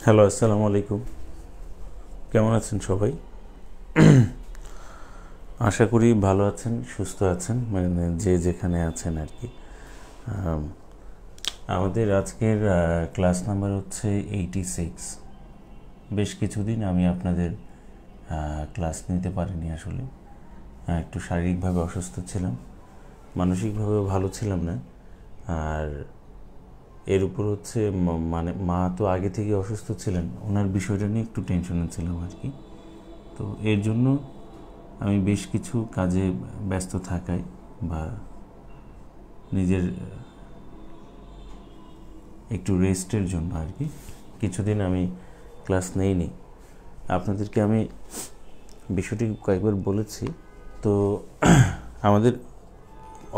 Hello, আসসালামু আলাইকুম। কেমন আছেন সবাই? আশা করি ভালো আছেন, সুস্থ আছেন, মানে যে যেখানে আছেন আর কি। আমাদের আজকের ক্লাস নাম্বার হচ্ছে 86। বেশ কিছুদিন আমি আপনাদের ক্লাস নিতে পারিনি আসলে। একটু শারীরিকভাবে অসুস্থ ছিলাম, মানসিকভাবেও ভালো ছিলাম না। আর এর উপর হচ্ছে মানে মা তো আগে থেকে অসুস্থ ছিলেন, ওনার বিষয়টা নিয়ে একটু টেনশনে ছিলাম আর কি। তো এর জন্য আমি বেশ কিছু কাজে ব্যস্ত থাকায় বা নিজের একটু রেস্টের জন্য আর কি কিছুদিন আমি ক্লাস নেইনি। আপনাদেরকে আমি বিষয়টি কয়েকবার বলেছি। তো আমাদের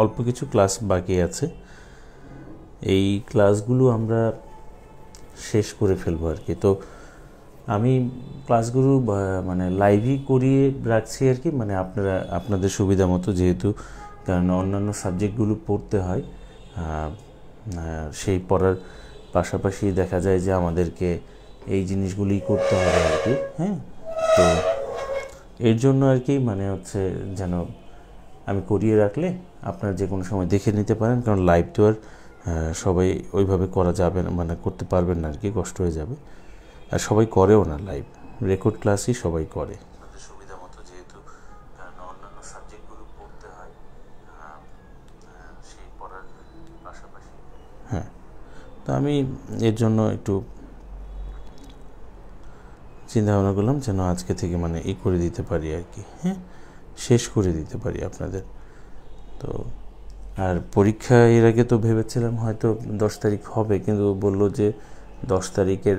অল্প কিছু ক্লাস বাকি আছে, এই ক্লাসগুলো আমরা শেষ করে ফেলবো আর কি। তো আমি ক্লাসগুলো মানে লাইভই করিয়ে রাখছি আর কি, মানে আপনাদের সুবিধা মতো, যেহেতু কারণ অন্যান্য সাবজেক্টগুলো পড়তে হয়, সেই পড়ার পাশাপাশি দেখা যায় যে আমাদেরকে এই জিনিসগুলি করতে হবে আর কি। হ্যাঁ, তো এর জন্য আর কি মানে হচ্ছে যেন আমি করিয়ে রাখলে আপনারা যে কোনো সময় দেখে নিতে পারেন, কারণ লাইভ তো আর সবাই ওইভাবে করা যাবে না, মানে করতে পারবেন না আর কি, কষ্ট হয়ে যাবে। আর সবাই করেও না লাইভ, রেকর্ড ক্লাসই সবাই করে সুবিধা মতো, যেহেতু অন্যান্য সাবজেক্টগুলো পড়তে হয় সেই পড়ার পাশাপাশি। হ্যাঁ, তো আমি এর জন্য একটু চিন্তা ভাবনা করলাম যেন আজকে থেকে মানে করে দিতে পারি আর কি। হ্যাঁ, শেষ করে দিতে পারি আপনাদের। তো আর পরীক্ষা এর আগে তো ভেবেছিলাম হয়তো 10 তারিখ হবে, কিন্তু বললো যে 10 তারিখের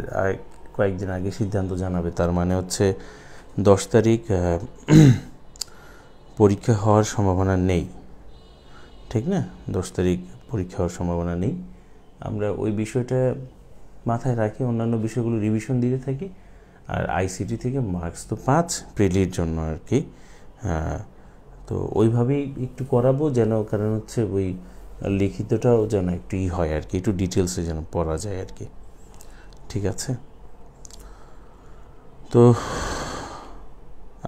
কয়েকদিন আগে সিদ্ধান্ত জানাবে। তার মানে হচ্ছে 10 তারিখ পরীক্ষা হওয়ার সম্ভাবনা নেই, ঠিক না? 10 তারিখ পরীক্ষা হওয়ার সম্ভাবনা নেই। আমরা ওই বিষয়টা মাথায় রাখি, অন্যান্য বিষয়গুলো রিভিশন দিতে থাকি। আর আইসিটি থেকে মার্কস তো 5 প্রিলির জন্য আর কি। তো ওইভাবেই একটু করাবো যেন, কারণ হচ্ছে ওই লিখিতটাও যেন একটু হয় আর কি, একটু ডিটেলসে যেন পড়া যায় আর কি। ঠিক আছে, তো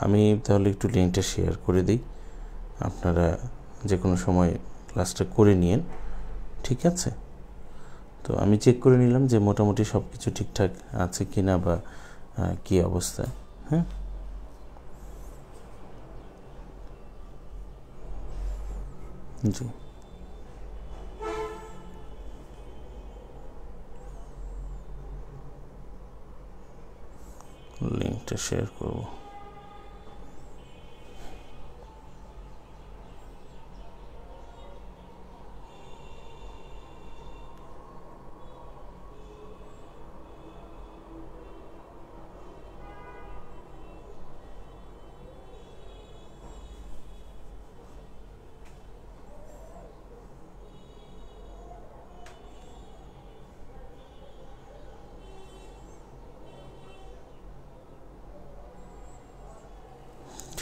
আমি তাহলে একটু লিঙ্কটা শেয়ার করে দিই, আপনারা যে কোনো সময় ক্লাসটা করে নিন। ঠিক আছে, তো আমি চেক করে নিলাম যে মোটামুটি সব কিছু ঠিকঠাক আছে কি না, বা কী অবস্থা। হ্যাঁ, জি, লিঙ্কটা শেয়ার করবো।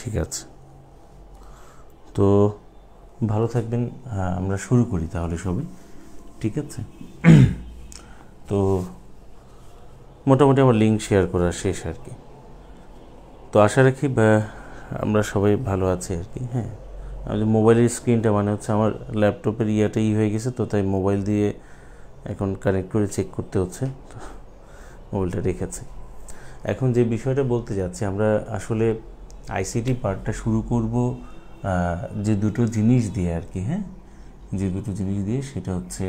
ঠিক আছে, তো ভালো থাকবেন। হ্যাঁ, আমরা শুরু করি তাহলে সবাই। ঠিক আছে, তো মোটামুটি আমার লিঙ্ক শেয়ার করা শেষ আর কি। তো আশা রাখি আমরা সবাই ভালো আছি আর কি। হ্যাঁ, আমাদের মোবাইলের স্ক্রিনটা মানে হচ্ছে আমার ল্যাপটপের ইয়াটা হয়ে গেছে, তো তাই মোবাইল দিয়ে এখন কানেক্ট করে চেক করতে হচ্ছে, তো মোবাইলটা রেখেছে। এখন যে বিষয়টা বলতে যাচ্ছি, আমরা আসলে আইসিটি পার্টটা শুরু করব যে দুটো জিনিস দিয়ে আর কি। হ্যাঁ, যে দুটো জিনিস দিয়ে, সেটা হচ্ছে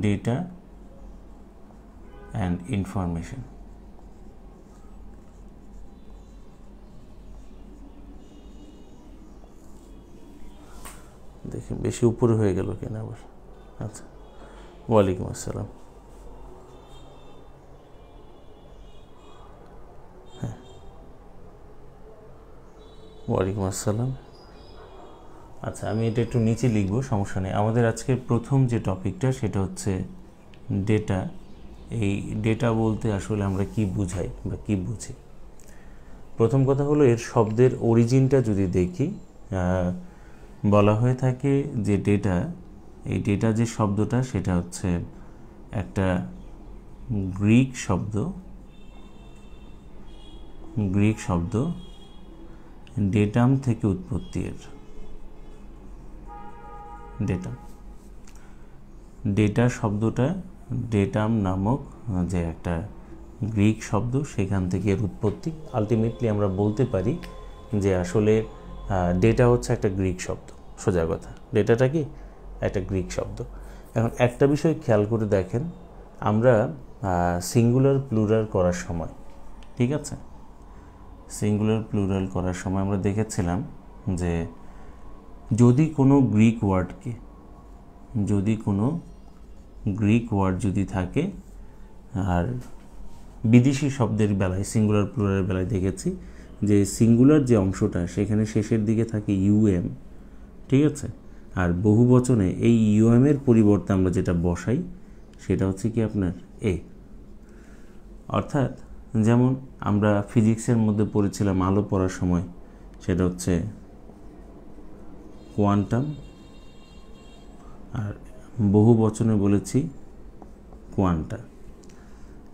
ডেটা অ্যান্ড ইনফরমেশন। দেখি বেশি উপরে হয়ে গেল কেন আবার। আচ্ছা, ওয়ালাইকুম আসসালাম। হ্যাঁ, ওয়ালাইকুম আসসালাম। আচ্ছা, আমি এটা একটু নিচে লিখবো, সমস্যা নেই। আমাদের আজকের প্রথম যে টপিকটা সেটা হচ্ছে ডেটা। এই ডেটা বলতে আসলে আমরা কি বুঝাই বা কি বুঝি। প্রথম কথা হলো, এর শব্দের অরিজিনটা যদি দেখি, বলা হয়ে থাকে যে ডেটা এই ডেটা যে শব্দটা সেটা হচ্ছে একটা গ্রিক শব্দ ডেটাম থেকে উৎপত্তি এর। ডেটা শব্দটা ডেটাম নামক যে একটা গ্রিক শব্দ, সেখান থেকে এর উৎপত্তি। আলটিমেটলি আমরা বলতে পারি যে আসলে ডেটা হচ্ছে একটা গ্রিক শব্দ। সোজা কথা, ডেটাটা কি একটা গ্রিক শব্দ। এখন একটা বিষয় খেয়াল করে দেখেন, আমরা সিঙ্গুলার প্লুরাল করার সময়, ঠিক আছে, সিঙ্গুলার প্লুরাল করার সময় আমরা দেখেছিলাম যে যদি কোনো গ্রিক ওয়ার্ড যদি থাকে, আর বিদেশি শব্দের বেলায় সিঙ্গুলার প্লুরালের বেলায় দেখেছি যে সিঙ্গুলার যে অংশটা সেখানে শেষের দিকে থাকে ইউএম, ঠিক আছে, আর বহু বচনে এই ইউএম এর পরিবর্তে আমরা যেটা বসাই সেটা হচ্ছে কি আপনার এ। অর্থাৎ যেমন আমরা ফিজিক্সের মধ্যে পড়েছিলাম আলো পড়ার সময়, সেটা হচ্ছে কোয়ান্টাম, আর বহু বচনে বলেছি কোয়ান্টা।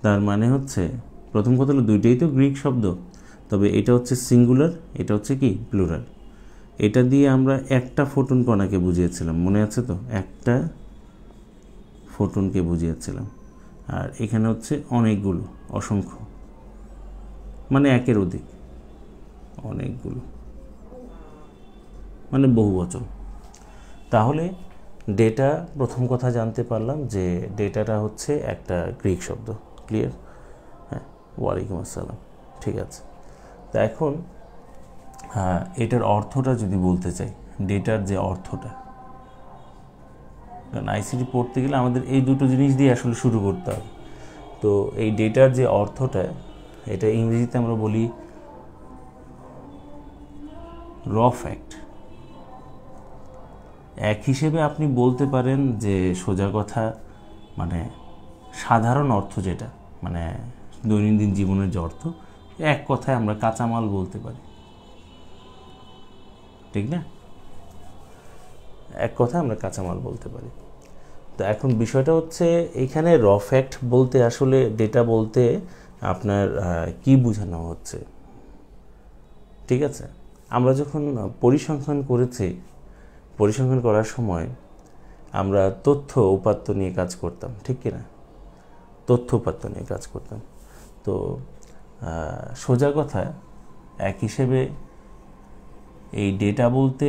তার মানে হচ্ছে প্রথম কথা হলো দুইটাই তো গ্রিক শব্দ, তবে এটা হচ্ছে সিঙ্গুলার, এটা হচ্ছে কি প্লুরাল। এটা দিয়ে আমরা একটা ফোটন কণাকে বুঝিয়েছিলাম, মনে আছে তো, একটা ফোটনকে বুঝিয়েছিলাম। আর এখানে হচ্ছে অনেকগুলো, অসংখ্য, মানে একের অধিক, অনেকগুলো মানে বহুবচন। তাহলে ডেটা, প্রথম কথা জানতে পারলাম যে ডেটাটা হচ্ছে একটা গ্রিক শব্দ। ক্লিয়ার? হ্যাঁ, ওয়ালাইকুম আসসালাম। ঠিক আছে, তা এখন এটার অর্থটা যদি বলতে চাই, ডেটার যে অর্থটা, কারণ আইসিটি পড়তে গেলে আমাদের এই দুটো জিনিস দিয়ে আসলে শুরু করতে হবে। তো এই ডেটার যে অর্থটা, এটা ইংরেজিতে আমরা বলি র ফ্যাক্ট। এক হিসেবে আপনি বলতে পারেন যে সোজা কথা, মানে সাধারণ অর্থ যেটা, মানে দৈনন্দিন জীবনের যে অর্থ, এক কথায় আমরা কাঁচামাল বলতে পারি, ঠিক না? এক কথায় আমরা কাঁচামাল বলতে পারি। তো এখন বিষয়টা হচ্ছে এইখানে র ফ্যাক্ট বলতে আসলে ডেটা বলতে আপনার কি বোঝানো হচ্ছে, ঠিক আছে? আমরা যখন পরিসংখ্যান করার সময় আমরা তথ্য উপাত্ত নিয়ে কাজ করতাম, ঠিক কিনা? তথ্য উপাত্ত নিয়ে কাজ করতাম। তো সোজা কথা, এক হিসেবে এই ডেটা বলতে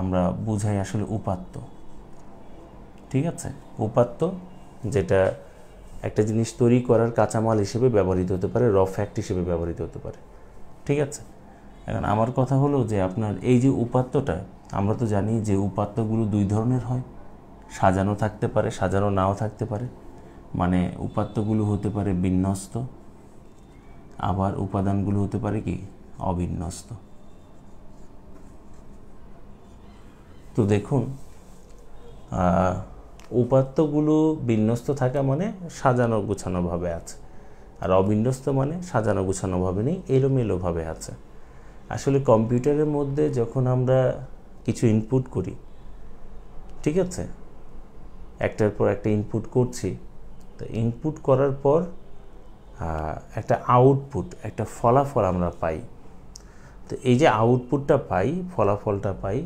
আমরা বুঝাই আসলে উপাত্ত, ঠিক আছে? উপাত্ত যেটা একটা জিনিস তৈরি করার কাঁচামাল হিসেবে ব্যবহৃত হতে পারে, র ফ্যাক্ট হিসেবে ব্যবহৃত হতে পারে, ঠিক আছে? এখন আমার কথা হলো যে আপনার এই যে উপাত্তটা, আমরা তো জানি যে উপাত্তগুলো দুই ধরনের হয়, সাজানো থাকতে পারে, সাজানো নাও থাকতে পারে। মানে উপাত্তগুলো হতে পারে বিন্যস্ত, আবার উপাদানগুলো হতে পারে কি অবিন্যস্ত। তো দেখুন, উপাত্তগুলো বিন্যস্ত থাকা মানে সাজানো গুছানোভাবে আছে, আর অবিন্যস্ত মানে সাজানো গুছানোভাবে নেই, এলোমেলোভাবে আছে। আসলে কম্পিউটারের মধ্যে যখন আমরা কিছু ইনপুট করি, ঠিক আছে, একটার পর একটা ইনপুট করছি, তো ইনপুট করার পর একটা আউটপুট, একটা ফলাফল আমরা পাই। তো এই যে আউটপুটটা পাই, ফলাফলটা পাই,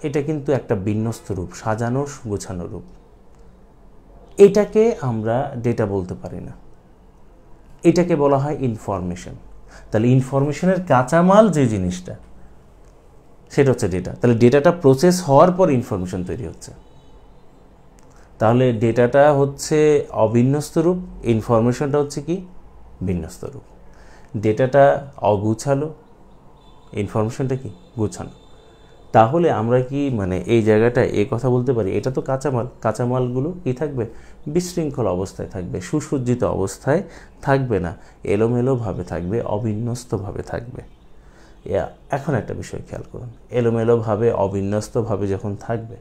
এটা কিন্তু একটা বিন্যস্ত রূপ, সাজানো গোছানো রূপ। এটাকে আমরা ডেটা বলতে পারি না, এটাকে বলা হয় ইনফরমেশন। তাহলে ইনফরমেশনের কাঁচামাল যে জিনিসটা, সেটা হচ্ছে ডেটা। তাহলে ডেটাটা প্রসেস হওয়ার পর ইনফরমেশন তৈরি হচ্ছে। তাহলে ডেটাটা হচ্ছে অবিন্যস্ত রূপ, ইনফরমেশনটা হচ্ছে কি বিন্যস্ত রূপ। ডেটাটা অগুছালো, ইনফরমেশনটা কি গুছানো। তাহলে আমরা কি মানে এই জায়গাটা এই কথা বলতে পারি, এটা তো কাঁচামাল, কাঁচামালগুলো কি থাকবে, বিশৃঙ্খল অবস্থায় থাকবে, সুসজ্জিত অবস্থায় থাকবে না, এলোমেলোভাবে থাকবে, অবিন্যস্তভাবে থাকবে। এখন একটা বিষয় খেয়াল করুন, এলোমেলোভাবে অবিন্যস্তভাবে যখন থাকবে,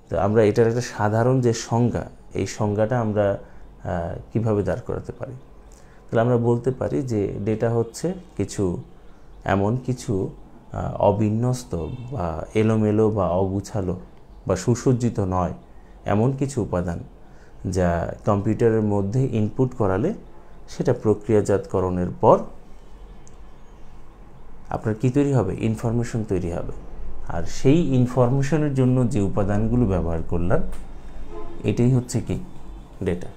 তো আমরা এটার একটা সাধারণ যে সংজ্ঞা, এই সংজ্ঞাটা আমরা কিভাবে দাঁড় করাতে পারি? তাহলে আমরা বলতে পারি যে ডেটা হচ্ছে এমন কিছু অবিন্যস্ত বা এলোমেলো বা অগুছালো বা সুসজ্জিত নয়, এমন কিছু উপাদান যা কম্পিউটারের মধ্যে ইনপুট করালে সেটা প্রক্রিয়াজাতকরণের পর আপনার কি তৈরি হবে? ইনফরমেশন তৈরি হবে। আর সেই ইনফরমেশনের জন্য যে উপাদানগুলো ব্যবহার করলাম এটাই হচ্ছে কি? ডেটা।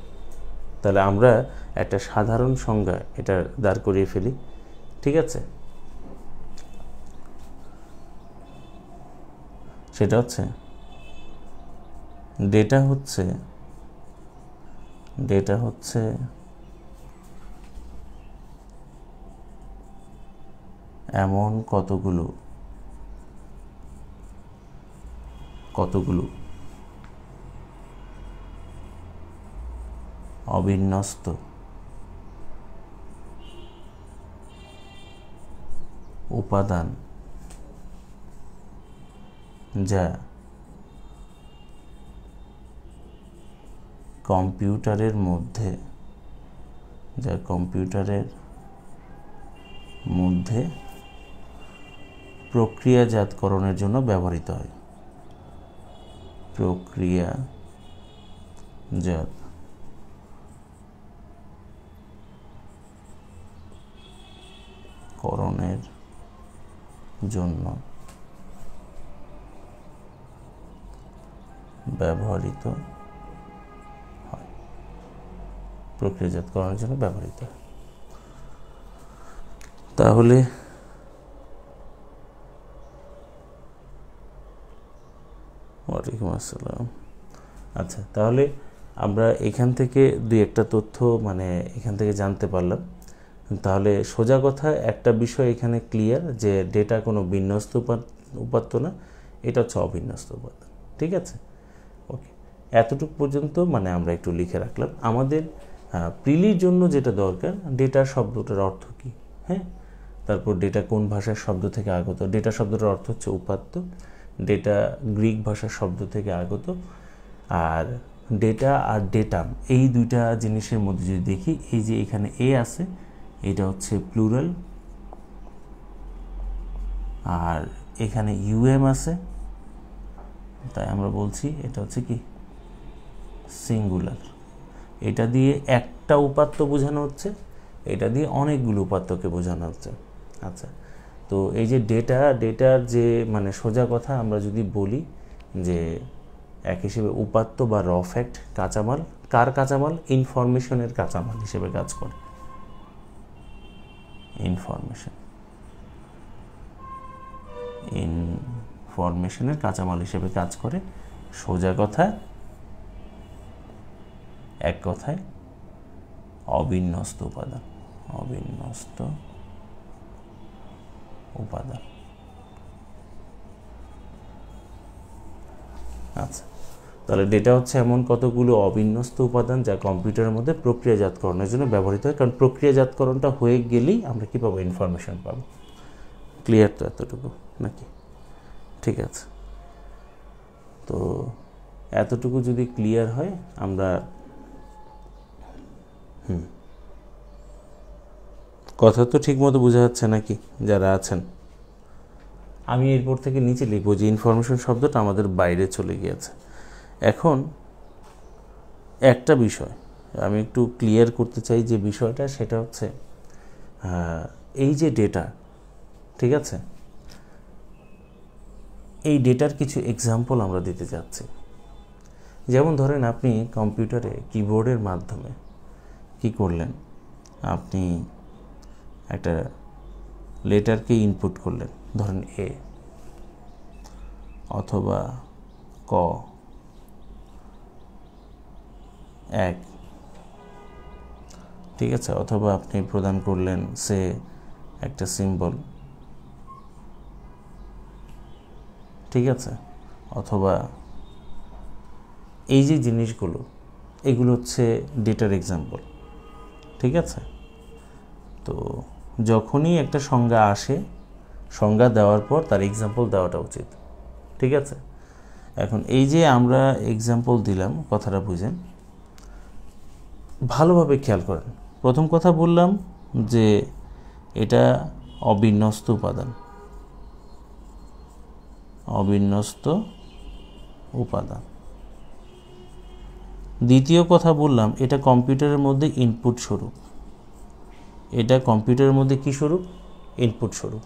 তাহলে আমরা একটা সাধারণ সংজ্ঞা এটা দাঁড় করিয়ে ফেলি, ঠিক আছে? সেটা হচ্ছে ডেটা হচ্ছে এমন কতগুলো অবিন্যস্ত উপাদান যা কম্পিউটারের মধ্যে প্রক্রিয়াজাতকরণের জন্য ব্যবহৃত হয়। প্রক্রিয়াজাতকরণের জন্য ব্যবহৃত হয়। তাহলে ওয়ালাইকুম আসসালাম। আচ্ছা, তাহলে আমরা এখান থেকে দুই একটা তথ্য এখান থেকে জানতে পারলাম। তাহলে সোজা কথা একটা বিষয় এখানে ক্লিয়ার যে ডেটা কোনো বিন্যস্ত উপাত্ত না, এটা হচ্ছে অবিন্যস্ত উপাদান। ঠিক আছে, ওকে, এতটুকু পর্যন্ত আমরা একটু লিখে রাখলাম। আমাদের প্রিলির জন্য যেটা দরকার, ডেটা শব্দটার অর্থ কী, হ্যাঁ, তারপর ডেটা কোন ভাষার শব্দ থেকে আগত। ডেটা শব্দটার অর্থ হচ্ছে উপাত্ত। ডেটা গ্রিক ভাষার শব্দ থেকে আগত। আর ডেটা আর ডেটাম এই দুইটা জিনিসের মধ্যে যদি দেখি, এই যে এখানে এ আছে, এটা হচ্ছে প্লুরাল, আর এখানে ইউএম আছে, তাই আমরা বলছি এটা হচ্ছে কি? সিঙ্গুলার। এটা দিয়ে একটা উপাত্ত বোঝানো হচ্ছে, এটা দিয়ে অনেকগুলো উপাত্তকে বোঝানো হচ্ছে। আচ্ছা, তো এই যে ডেটার যে সোজা কথা আমরা যদি বলি যে এক হিসেবে উপাত্ত বা র ফ্যাক্ট, কাঁচামাল। কার কাঁচামাল? ইনফরমেশনের কাঁচামাল হিসেবে কাজ করে। ইনফরমেশনের কাঁচামাল হিসেবে কাজ করে। সোজা কথা, এক কথায় অবিন্যস্ত উপাদান। আচ্ছা, তাহলে ডেটা হচ্ছে এমন কতগুলো অবিন্যস্ত উপাদান যা কম্পিউটারের মধ্যে প্রক্রিয়াজাতকরণের জন্য ব্যবহৃত হয়। কারণ প্রক্রিয়াজাতকরণটা হয়ে গেলেই আমরা কি পাবো? ইনফরমেশন পাবো। ক্লিয়ার তো এতটুকু নাকি? ঠিক আছে, তো এতটুকু যদি ক্লিয়ার হয় আমরা কথা তো ঠিক মতো বোঝা যাচ্ছে নাকি যারা আছেন? আমি এরপর থেকে নিচে লিখবো যে ইনফরমেশন শব্দটা আমাদের বাইরে চলে গিয়েছে। এখন একটা বিষয় আমি একটু ক্লিয়ার করতে চাই, যে বিষয়টা সেটা হচ্ছে এই যে ডেটা, ঠিক আছে, এই ডেটার কিছু এক্সাম্পল আমরা দিতে যাচ্ছি। যেমন ধরেন আপনি কম্পিউটারে কিবোর্ডের মাধ্যমে কি করলেন, আপনি একটা লেটারকে ইনপুট করলেন, ধরেন এ অথবা ক, এক, ঠিক আছে, অথবা আপনি প্রদান করলেন সে একটা সিম্বল, ঠিক আছে, অথবা এই যে জিনিসগুলো, এগুলো হচ্ছে ডেটার এক্সাম্পল। ঠিক আছে, তো যখনই একটা সংজ্ঞা আসে, সংজ্ঞা দেওয়ার পর তার এক্সাম্পল দেওয়াটা উচিত। ঠিক আছে, এখন এই যে আমরা এক্সাম্পল দিলাম, কথাটা বুঝেন, ভালোভাবে খেয়াল করেন। প্রথম কথা বললাম যে এটা অবিন্যস্ত উপাদান। দ্বিতীয় কথা বললাম, এটা কম্পিউটারের মধ্যে ইনপুট স্বরূপ। এটা কম্পিউটারের মধ্যে কি স্বরূপ? ইনপুট স্বরূপ।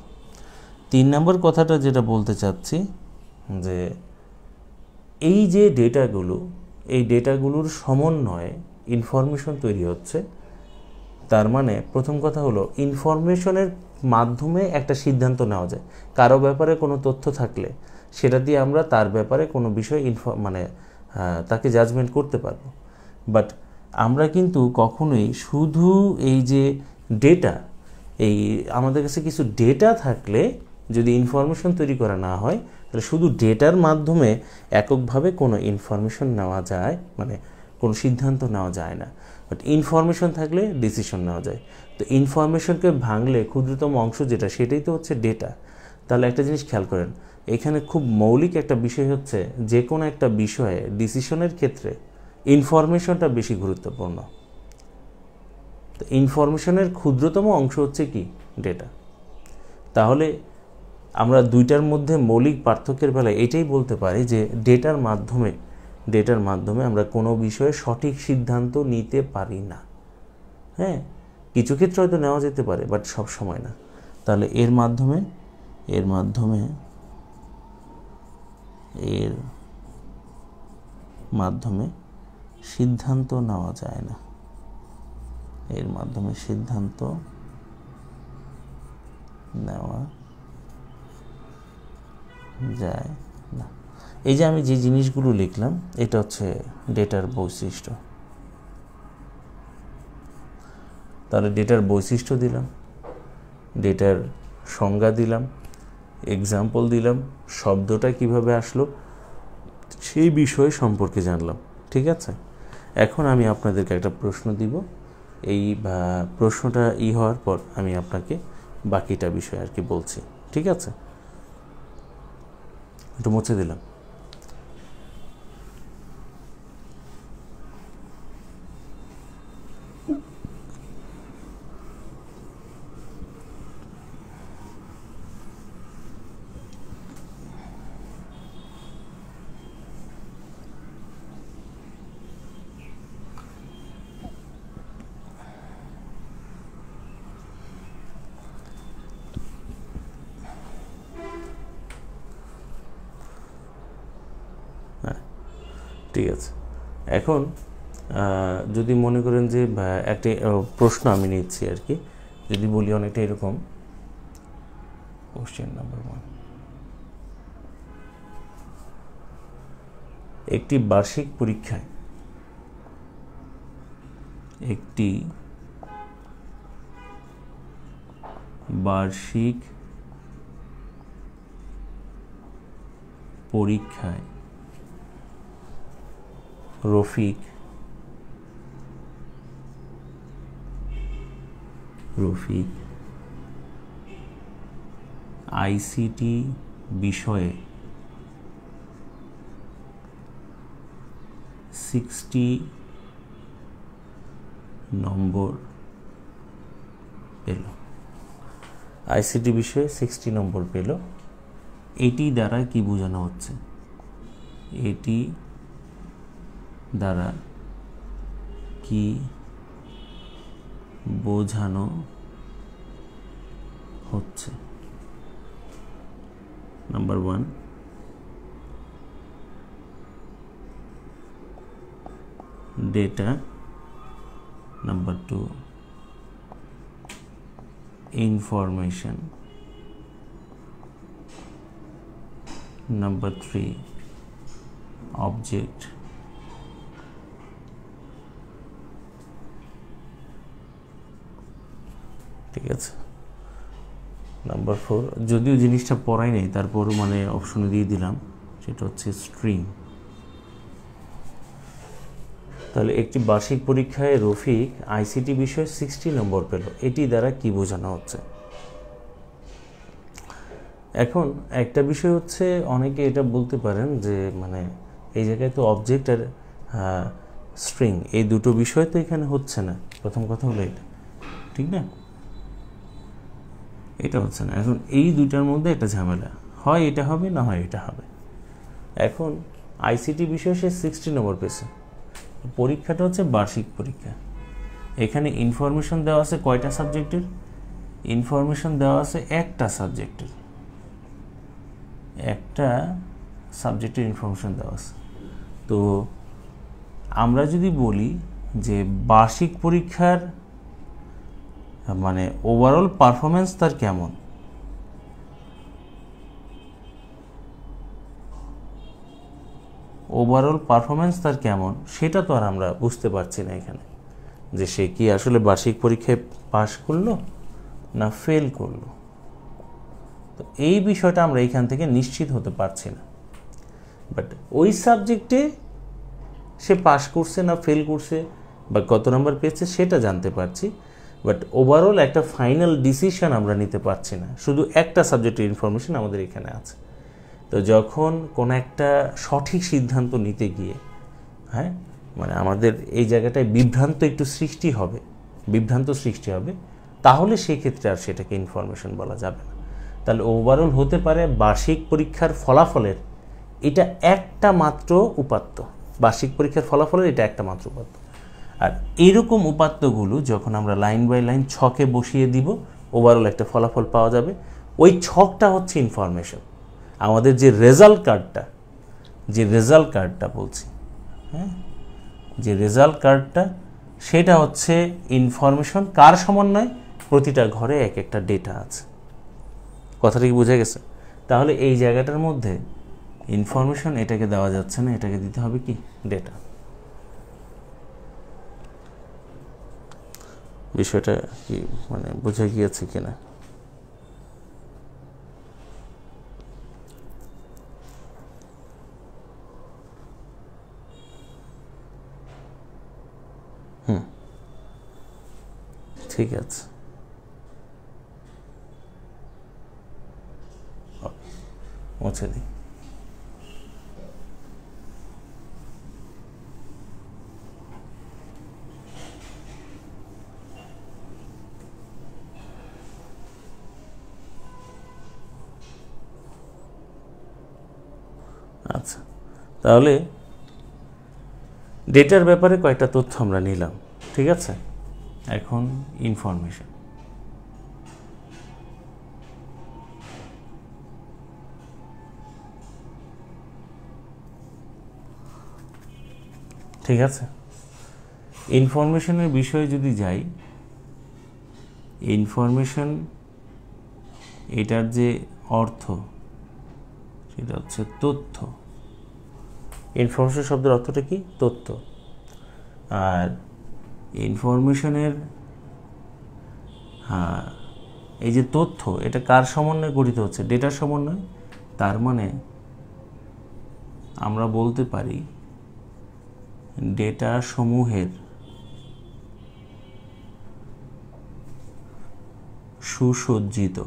3 নম্বর কথাটা যেটা বলতে চাচ্ছি যে এই যে ডেটাগুলো, এই ডেটাগুলোর সমন্বয়ে ইনফরমেশন তৈরি হচ্ছে। তার মানে প্রথম কথা হলো ইনফরমেশনের মাধ্যমে একটা সিদ্ধান্ত নেওয়া যায়। কারো ব্যাপারে কোনো তথ্য থাকলে সেটা দিয়ে আমরা তার ব্যাপারে কোনো বিষয় তাকে জাজমেন্ট করতে পারবো। বাট আমরা কিন্তু কখনোই শুধু এই যে ডেটা, আমাদের কাছে কিছু ডেটা থাকলে যদি ইনফরমেশন তৈরি করা না হয়, তাহলে শুধু ডেটার মাধ্যমে এককভাবে কোনো ইনফরমেশন নেওয়া যায়, কোনো সিদ্ধান্ত নেওয়া যায় না। বাট ইনফরমেশন থাকলে ডিসিশন নেওয়া যায়। তো ইনফরমেশনকে ভাঙলে ক্ষুদ্রতম অংশ যেটা, সেটাই তো হচ্ছে ডেটা। তাহলে একটা জিনিস খেয়াল করেন, এখানে খুব মৌলিক একটা বিষয় হচ্ছে, যে কোনো একটা বিষয়ে ডিসিশনের ক্ষেত্রে ইনফরমেশনটা বেশি গুরুত্বপূর্ণ। তো ইনফরমেশনের ক্ষুদ্রতম অংশ হচ্ছে কি? ডেটা। তাহলে আমরা দুইটার মধ্যে মৌলিক পার্থক্যের বেলায় এটাই বলতে পারি যে ডেটার মাধ্যমে আমরা কোনো বিষয়ে সঠিক সিদ্ধান্ত নিতে পারি না। হ্যাঁ, কিছু ক্ষেত্রে হয়তো নেওয়া যেতে পারে, বাট সব সময় না। তাহলে এর মাধ্যমে সিদ্ধান্ত নেওয়া যায় না। এর মাধ্যমে সিদ্ধান্ত নেওয়া যায় না। এই যে আমি যে জিনিসগুলো লিখলাম, এটা হচ্ছে ডেটার বৈশিষ্ট্য। তাহলে ডেটার বৈশিষ্ট্য দিলাম, ডেটার সংজ্ঞা দিলাম, এক্সাম্পল দিলাম, শব্দটা কিভাবে আসলো সেই বিষয় সম্পর্কে জানলাম। ঠিক আছে, এখন আমি আপনাদেরকে একটা প্রশ্ন দিব। এই প্রশ্নটা হওয়ার পর আমি আপনাকে বাকিটা বিষয় আর কি বলছি। ঠিক আছে, একটু মুছে দিলাম। ঠিক আছে, এখন যদি মনে করেন যে একটা প্রশ্ন আমি নিচ্ছি আর কি, যদি বলি অনেকটা এরকম, কোশ্চেন নাম্বার 1, একটি বার্ষিক পরীক্ষায় রফিক আইসিটি বিষয়ে 60 নম্বর পেল। আইসিটি বিষয়ে 60 নম্বর পেল। এটি দ্বারা কি বোঝানো হচ্ছে? এটি দ্বারা কি বোঝানো হচ্ছে? Number 1, data. Number 2, information. Number 3, object. ঠিক আছে, নাম্বার 4, যদিও জিনিসটা পড়াই নেই, তারপর অপশনে দিয়ে দিলাম, সেটা হচ্ছে স্ট্রিং। তাহলে একটি বার্ষিক পরীক্ষায় রফিক আইসিটি বিষয়ে 60 নম্বর পেল, এটি দ্বারা কি বোঝানো হচ্ছে? এখন একটা বিষয় হচ্ছে, অনেকে এটা বলতে পারেন যে এই জায়গায় তো অবজেক্ট আর স্ট্রিং, এই দুটো বিষয় তো এখানে হচ্ছে না। প্রথম কথা হলো এটা, ঠিক না? এটা হচ্ছে না। এখন এই দুটার মধ্যে একটা ঝামেলা, হয় এটা হবে, না হয় এটা হবে। এখন আইসিটি বিষয়ে সে 60 নম্বর পেয়েছে, পরীক্ষাটা হচ্ছে বার্ষিক পরীক্ষা। এখানে ইনফরমেশন দেওয়া আছে কয়টা সাবজেক্টের? ইনফরমেশন দেওয়া আছে একটা সাবজেক্টের, একটা সাবজেক্টের ইনফরমেশন দেওয়া আছে। তো আমরা যদি বলি যে বার্ষিক পরীক্ষার মানে ওভারঅল পারফরমেন্স তার কেমন, ওভারঅল পারফরমেন্স তার কেমন সেটা তো আর আমরা বুঝতে পারছি না এখানে, যে সে কি আসলে বার্ষিক পরীক্ষায় পাশ করলো না ফেল করলো। তো এই বিষয়টা আমরা এইখান থেকে নিশ্চিত হতে পারছি না। বাট ওই সাবজেক্টে সে পাশ করছে না ফেল করছে বা কত নাম্বার পেয়েছে সেটা জানতে পারছি, বাট ওভারঅল একটা ফাইনাল ডিসিশন আমরা নিতে পারছি না। শুধু একটা সাবজেক্টের ইনফরমেশন আমাদের এখানে আছে। তো যখন কোনো একটা সঠিক সিদ্ধান্ত নিতে গিয়ে হ্যাঁ মানে আমাদের এই জায়গাটায় বিভ্রান্ত সৃষ্টি হবে, তাহলে সেক্ষেত্রে আর সেটাকে ইনফরমেশন বলা যাবে না। তাহলে ওভারঅল হতে পারে বার্ষিক পরীক্ষার ফলাফলের এটা একটা মাত্র উপাত্ত, বার্ষিক পরীক্ষার ফলাফলের এটা একটা মাত্র উপাত্ত। আর এইরকম উপাত্তগুলো যখন আমরা লাইন বাই লাইন ছকে বসিয়ে দিব, ওভারঅল একটা ফলাফল পাওয়া যাবে। ওই ছকটা হচ্ছে ইনফরমেশন। আমাদের যে রেজাল্ট কার্ডটা বলছি, হ্যাঁ, যে রেজাল্ট কার্ডটা সেটা হচ্ছে ইনফরমেশন কার সমন্বয়? প্রতিটা ঘরে এক একটা ডেটা আছে। কথাটা কি বোঝা গেছে? তাহলে এই জায়গাটার মধ্যে ইনফরমেশন এটাকে দেওয়া যাচ্ছে না, এটাকে দিতে হবে কি ডেটা। বিষয়টা কি মানে বোঝা গিয়েছে কিনা? ঠিক আছে, মুছে দিই। আচ্ছা, তাহলে ডেটার ব্যাপারে কয়েকটা তথ্য আমরা নিলাম, ঠিক আছে। এখন ইনফরমেশন, ঠিক আছে। ইনফরমেশনের বিষয়ে যদি যাই, ইনফরমেশন এটার যে অর্থ সেটা হচ্ছে তথ্য। ইনফরমেশন শব্দের অর্থটা কি? তথ্য। আর ইনফরমেশনের এই যে তথ্য, এটা কার সমন্বয়ে গঠিত হচ্ছে? ডেটার সমন্বয়। তার মানে আমরা বলতে পারি ডেটা সমূহের সুসজ্জিত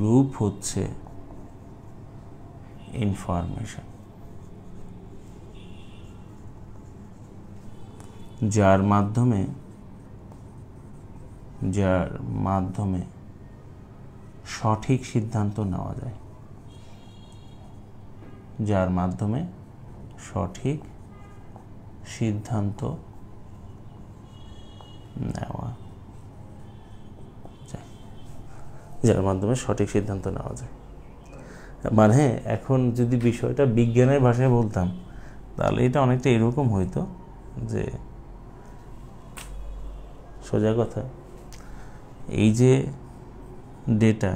রূপ হচ্ছে ইনফরমেশন, যার মাধ্যমে সঠিক সিদ্ধান্ত নেওয়া যায়, যার মাধ্যমে সঠিক সিদ্ধান্ত নেওয়া যায়। মানে এখন যদি বিষয়টা বিজ্ঞানের ভাষায় বলতাম তাহলে এটা অনেকটা এরকম হইতো যে, সোজা কথা, এই যে ডেটা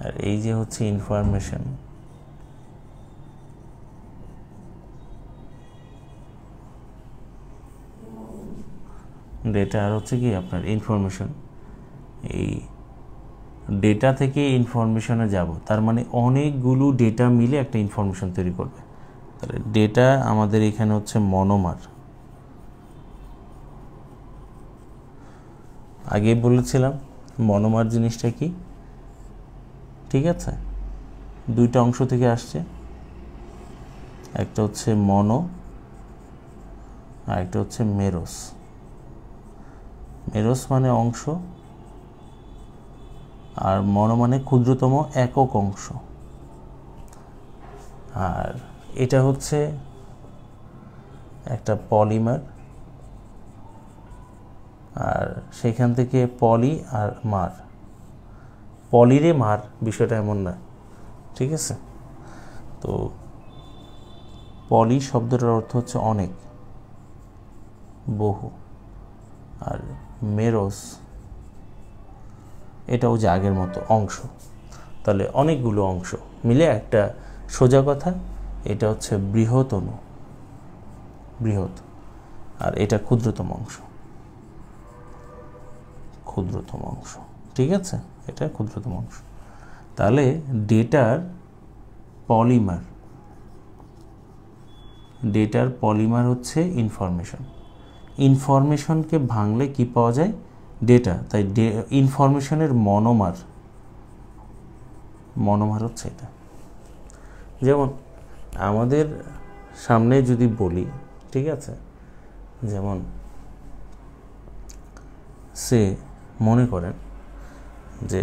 আর এই যে হচ্ছে ইনফরমেশন, ডেটা আর হচ্ছে কি আপনার ইনফরমেশন, এই ডেটা থেকে ইনফরমেশনে যাব, তার মানে অনেকগুলো ডেটা মিলে একটা ইনফরমেশন তৈরি করবে। তাহলে ডেটা আমাদের এখানে হচ্ছে মনোমার। আগে বলেছিলাম মনোমার জিনিসটা কি, ঠিক আছে। দুইটা অংশ থেকে আসছে, একটা হচ্ছে মনো আর একটা হচ্ছে মেরোস। মেরোস মানে অংশ আর মনো মানে ক্ষুদ্রতম একক অংশ। আর এটা হচ্ছে একটা পলিমার, আর সেখান থেকে পলি আর মার, পলিরে মার বিষয়টা এমন না, ঠিক আছে। তো পলি শব্দটার অর্থ হচ্ছে অনেক, বহু, আর মেরোস এটাও যে আগের মতো অংশ, তাহলে অনেকগুলো অংশ মিলে একটা সোজা কথা, এটা হচ্ছে বৃহৎ অণু, বৃহৎ, আর এটা ক্ষুদ্রতম অংশ, ক্ষুদ্রতম অংশ, ঠিক আছে, এটা ক্ষুদ্রতম অংশ। তাহলে ডেটার পলিমার, ডেটার পলিমার হচ্ছে ইনফরমেশন, ইনফরমেশনকে ভাঙলে কি পাওয়া যায়, ডেটা, তাই ইনফরমেশনের মনোমার, মনোমার হচ্ছে এটা। যেমন আমাদের সামনে যদি বলি, ঠিক আছে, যেমন সে মনে করেন যে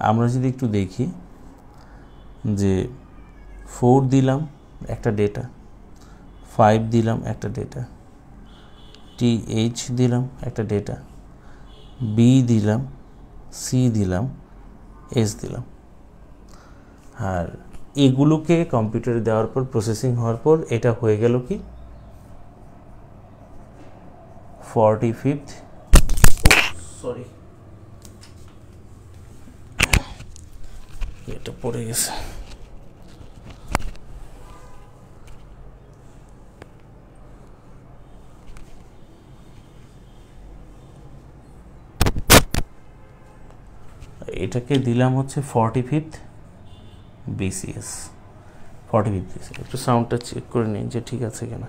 আমরা যদি একটু দেখি যে 4 দিলাম একটা ডেটা, 5 দিলাম একটা ডেটা, TH দিলাম একটা ডেটা, B দিলাম, C দিলাম, S দিলাম, আর এগুলোকে কম্পিউটারে দেওয়ার পর প্রসেসিং হওয়ার পর এটা হয়ে গেল কি 45th, সরি এটা পড়ে গেছে, এটাকে দিলাম হচ্ছে 45th BCS, 45th BCS। একটু সাউন্ডটা চেক করে নিন যে ঠিক আছে কিনা।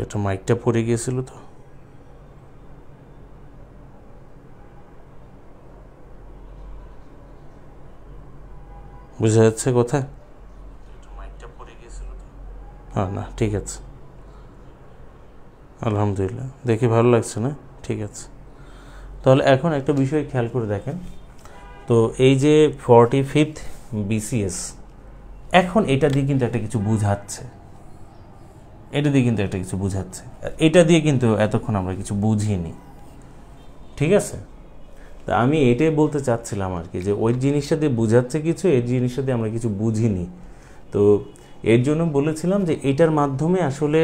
এটা মাইকটা পড়ে গিয়েছিল তো, বুঝা যাচ্ছে কোথায়, মাইকটা পড়ে গিয়েছিল তো, হ্যাঁ না ঠিক আছে, আলহামদুলিল্লাহ, দেখে ভালো লাগছে না, ঠিক আছে। তাহলে এখন একটা বিষয় খেয়াল করে দেখেন, তো এই যে 45th BCS, এখন এটা দিয়ে কিন্তু একটা কিছু বুঝাচ্ছে, এটা দিয়ে কিন্তু একটা কিছু বুঝাচ্ছে, এটা দিয়ে কিন্তু এতক্ষণ আমরা কিছু বুঝিনি, ঠিক আছে। তা আমি এটাই বলতে চাচ্ছিলাম আর কি, যে ওই জিনিসটা দিয়ে বুঝাচ্ছে কিছু, এই জিনিসটা দিয়ে আমরা কিছু বুঝিনি। তো এর জন্য বলেছিলাম যে এটার মাধ্যমে আসলে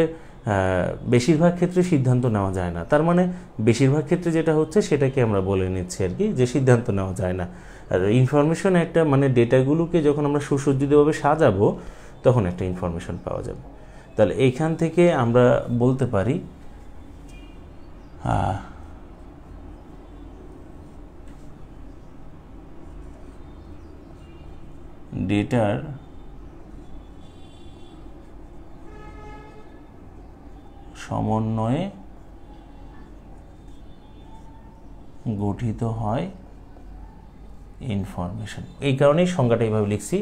বেশিরভাগ ক্ষেত্রে সিদ্ধান্ত নেওয়া যায় না, তার মানে বেশিরভাগ ক্ষেত্রে যেটা হচ্ছে সেটাকে আমরা বলে নিচ্ছি আর কি, যে সিদ্ধান্ত নেওয়া যায় না। আর ইনফরমেশন একটা মানে ডেটাগুলোকে যখন আমরা সুসজ্জিতভাবে সাজাবো তখন একটা ইনফরমেশন পাওয়া যাবে। তাহলে এইখান থেকে আমরা বলতে পারি ডেটার সমন্বয়ে গঠিত হয় ইনফরমেশন। এই কারণেই সংজ্ঞাটা এইভাবে লিখছি,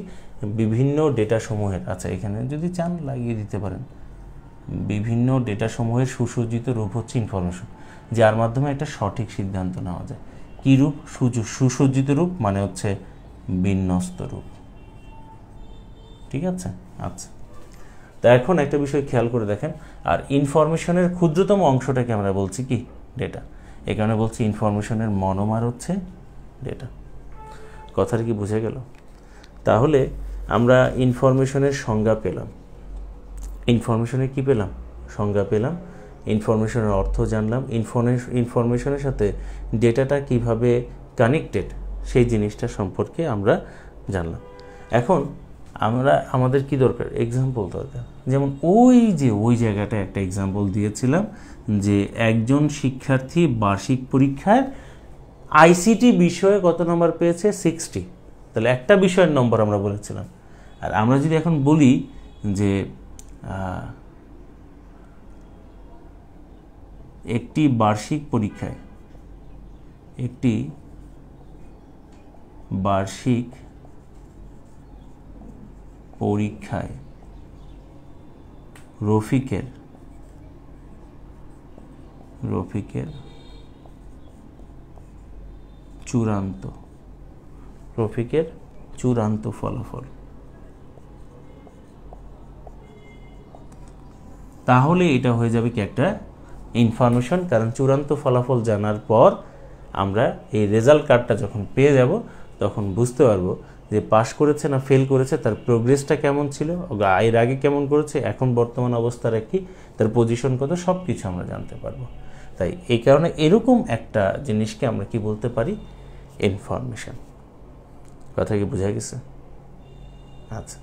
বিভিন্ন ডেটা সমূহের, আচ্ছা এখানে যদি চান লাগিয়ে দিতে পারেন, বিভিন্ন ডেটা সমূহের সুসজ্জিত রূপ হচ্ছে ইনফরমেশন, যার মাধ্যমে একটা সঠিক সিদ্ধান্ত নেওয়া যায়। কী রূপ? সুসজ্জিত রূপ মানে হচ্ছে বিন্যস্ত রূপ, ঠিক আছে। আচ্ছা, তা এখন একটা বিষয় খেয়াল করে দেখেন, আর ইনফরমেশনের ক্ষুদ্রতম অংশটাকে আমরা বলছি কি ডেটা, এই কারণে বলছি ইনফরমেশনের মনোমার হচ্ছে ডেটা। কথাটা কি বুঝে গেল? তাহলে আমরা ইনফরমেশনের সংজ্ঞা পেলাম, ইনফরমেশনের কি পেলাম? সংজ্ঞা পেলাম, ইনফরমেশনের অর্থ জানলাম, ইনফরমেশনের সাথে ডেটাটা কিভাবে কানেক্টেড সেই জিনিসটা সম্পর্কে আমরা জানলাম। এখন আমাদের কি দরকার? এক্সাম্পল দরকার। যেমন ওই জায়গাটা একটা এক্সাম্পল দিয়েছিলাম যে একজন শিক্ষার্থী বার্ষিক পরীক্ষায় আইসিটি বিষয়ে কত নম্বর পেয়েছে? 60। তাহলে একটা বিষয়ের নম্বর আমরা বলেছিলাম। আর আমরা যদি এখন বলি যে একটি বার্ষিক পরীক্ষায়, একটি বার্ষিক পরীক্ষায় রফিকের চূড়ান্ত ফলাফল, তাহলে এটা হয়ে যাবে কি একটা ইনফরমেশন। কারণ চূড়ান্ত ফলাফল জানার পর আমরা এই রেজাল্ট কার্ডটা যখন পেয়ে যাব তখন বুঝতে পারবো যে পাস করেছে না ফেল করেছে, তার প্রোগ্রেসটা কেমন ছিল, এর আগে কেমন করেছে, এখন বর্তমান অবস্থাটা কি, তার পজিশন কত, সব কিছু আমরা জানতে পারবো। তাই এই কারণে এরকম একটা জিনিসকে আমরা কি বলতে পারি, ইনফরমেশন। কথা কি বোঝা গেছে? আচ্ছা,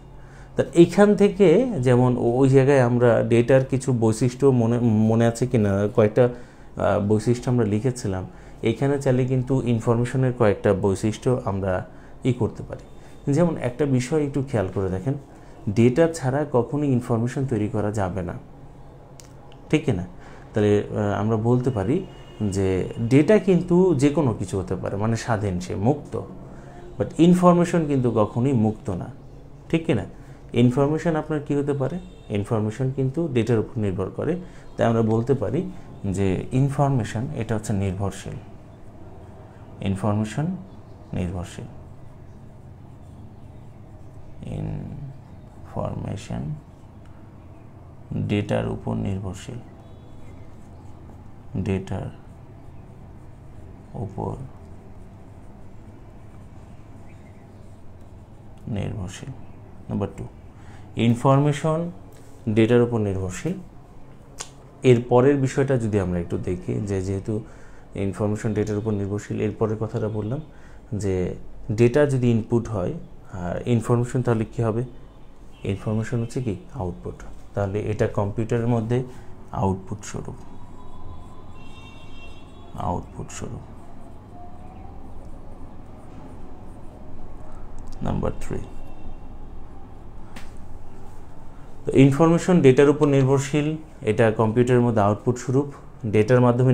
তা এইখান থেকে যেমন ওই জায়গায় আমরা ডেটার কিছু বৈশিষ্ট্য মনে আছে কি না, কয়েকটা বৈশিষ্ট্য আমরা লিখেছিলাম। এইখানে চাইলে কিন্তু ইনফরমেশনের কয়েকটা বৈশিষ্ট্য আমরা করতে পারি। যেমন একটা বিষয় একটু খেয়াল করে দেখেন, ডেটা ছাড়া কখনোই ইনফরমেশন তৈরি করা যাবে না, ঠিক না? তাহলে আমরা বলতে পারি যে ডেটা কিন্তু যে কোনো কিছু হতে পারে, মানে স্বাধীন, সে মুক্ত, বাট ইনফরমেশন কিন্তু কখনোই মুক্ত না, ঠিক না? ইনফরমেশন আপনার কি হতে পারে, ইনফরমেশন কিন্তু ডেটার উপর নির্ভর করে। তাই আমরা বলতে পারি যে ইনফরমেশন এটা হচ্ছে নির্ভরশীল, ইনফরমেশন নির্ভরশীল, ইনফরমেশন ডেটার উপর নির্ভরশীল, ডেটার উপর নির্ভরশীল। নাম্বার 2, ইনফরমেশন ডেটার উপর নির্ভরশীল। এর পরের বিষয়টা যদি আমরা একটু দেখি, যে যেহেতু ইনফরমেশন ডেটার উপর নির্ভরশীল, এর পরের কথাটা বললাম যে ডেটা যদি ইনপুট হয় আর ইনফরমেশন, তাহলে কী হবে, ইনফরমেশন হচ্ছে কি আউটপুট। তাহলে এটা কম্পিউটারের মধ্যে আউটপুট স্বরূপ, নাম্বার 3, তো ইনফরমেশন ডেটার উপর নির্ভরশীল, এটা কম্পিউটারের মধ্যে আউটপুট স্বরূপ। ডেটার মাধ্যমে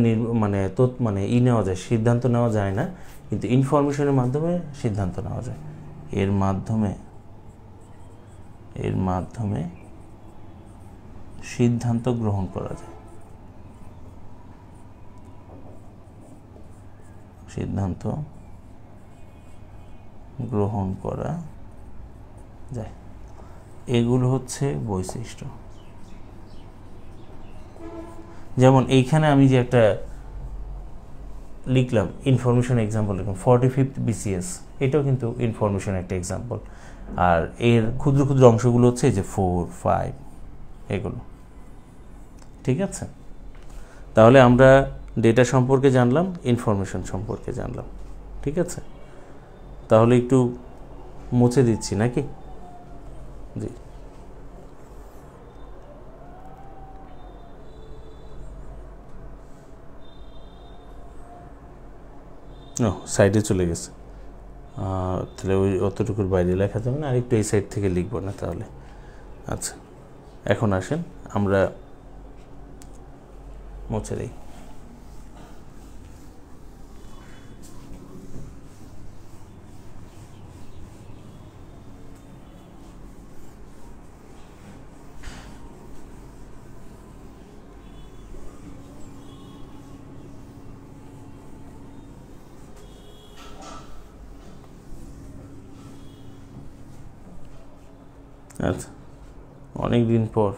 নেওয়া যায়, সিদ্ধান্ত নেওয়া যায় না, কিন্তু ইনফরমেশনের মাধ্যমে সিদ্ধান্ত নেওয়া যায়। এর মাধ্যমে সিদ্ধান্ত গ্রহণ করা যায়, সিদ্ধান্ত গ্রহণ করা যায়। এগুলো হচ্ছে বৈশিষ্ট্য। যেমন এইখানে আমি যে একটা লিখলাম ইনফরমেশন এক্সাম্পল, লিখলাম 45th BCS, এটাও কিন্তু ইনফরমেশন একটা এক্সাম্পল। আর এর ক্ষুদ্র ক্ষুদ্র অংশগুলো হচ্ছে এই যে 4, 5 এগুলো, ঠিক আছে? তাহলে আমরা ডেটা সম্পর্কে জানলাম, ইনফরমেশন সম্পর্কে জানলাম, ঠিক আছে? তাহলে একটু মুছে দিচ্ছি নাকি? জি, সাইডে চলে গেছে, তাহলে ওই অতটুকুর বাইরে লেখা যাবে না, আরেকটু এই সাইড থেকে লিখবো না তাহলে। আচ্ছা, এখন আসেন আমরা মুছে দিই। আচ্ছা, অনেক দিন পর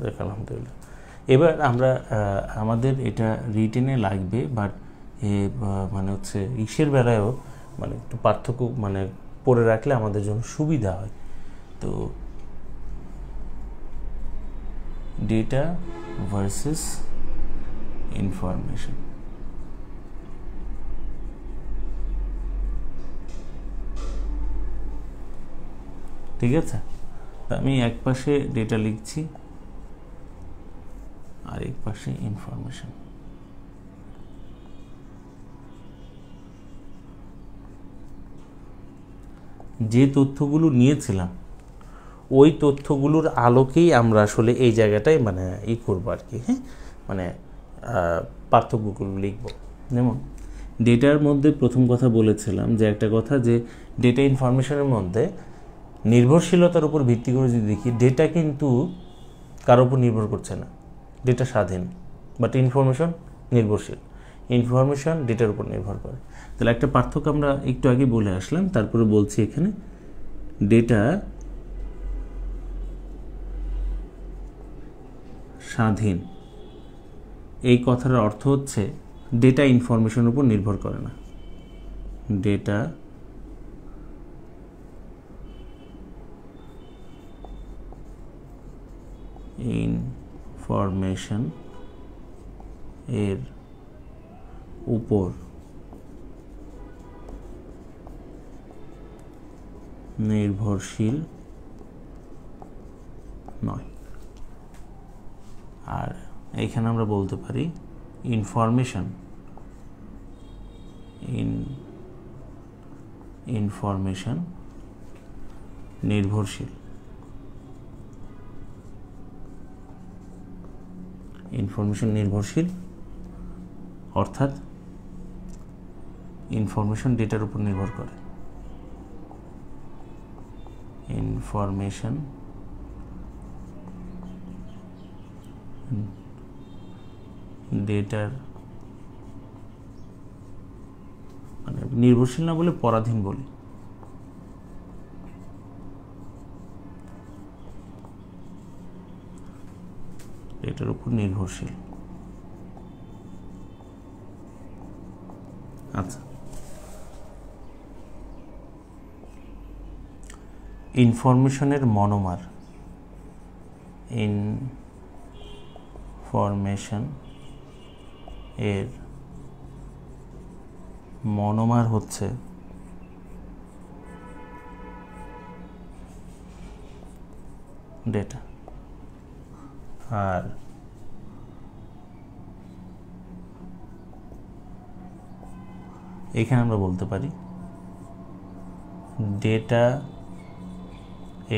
দেখ, আলহামদুলিল্লাহ। এবার আমরা আমাদের এটা রিটেনে লাগবে, বাট মানে হচ্ছে ইসের বেলায়ও মানে একটু পার্থক্য মানে পড়ে রাখলে আমাদের জন্য সুবিধা হয়। তো ডেটা ভার্সেস ইনফরমেশন, ঠিক আছে? আমি এক পাশে ডেটা লিখছি আর এক পাশে ইনফরমেশন। যে তথ্যগুলো নিয়েছিলাম ওই তথ্যগুলোর আলোকেই আমরা আসলে এই জায়গাটায় মানে করবো আর কি, হ্যাঁ, মানে পার্থক্যগুলো লিখব। যেমন ডেটার মধ্যে প্রথম কথা বলেছিলাম যে একটা কথা, যে ডেটা ইনফরমেশনের মধ্যে নির্ভরশীলতার উপর ভিত্তি করে যদি দেখি, ডেটা কিন্তু কারোর উপর নির্ভর করছে না, ডেটা স্বাধীন, বাট ইনফরমেশন নির্ভরশীল, ইনফরমেশন ডেটার উপর নির্ভর করে। তাহলে একটা পার্থক্য আমরা একটু আগে বলে আসলাম, তারপরে বলছি এখানে ডেটা স্বাধীন, এই কথার অর্থ হচ্ছে ডেটা ইনফরমেশনের উপর নির্ভর করে না, ডেটা ইনফরমেশন এর উপর নির্ভরশীল নয়। আর এইখানে আমরা বলতে পারি ইনফরমেশন নির্ভরশীল, ইনফরমেশন নির্ভরশীল অর্থাৎ ইনফরমেশন ডেটার উপর নির্ভর করে, ইনফরমেশন ডেটার মানে নির্ভরশীল না বলে পরাধীন বলি, ডেটার উপর নির্ভরশীল। আচ্ছা, ইনফরমেশনের মনোমার, ইনফরমেশন এর মনোমার হচ্ছে ডেটা। আর এখানে আমরা বলতে পারি ডেটা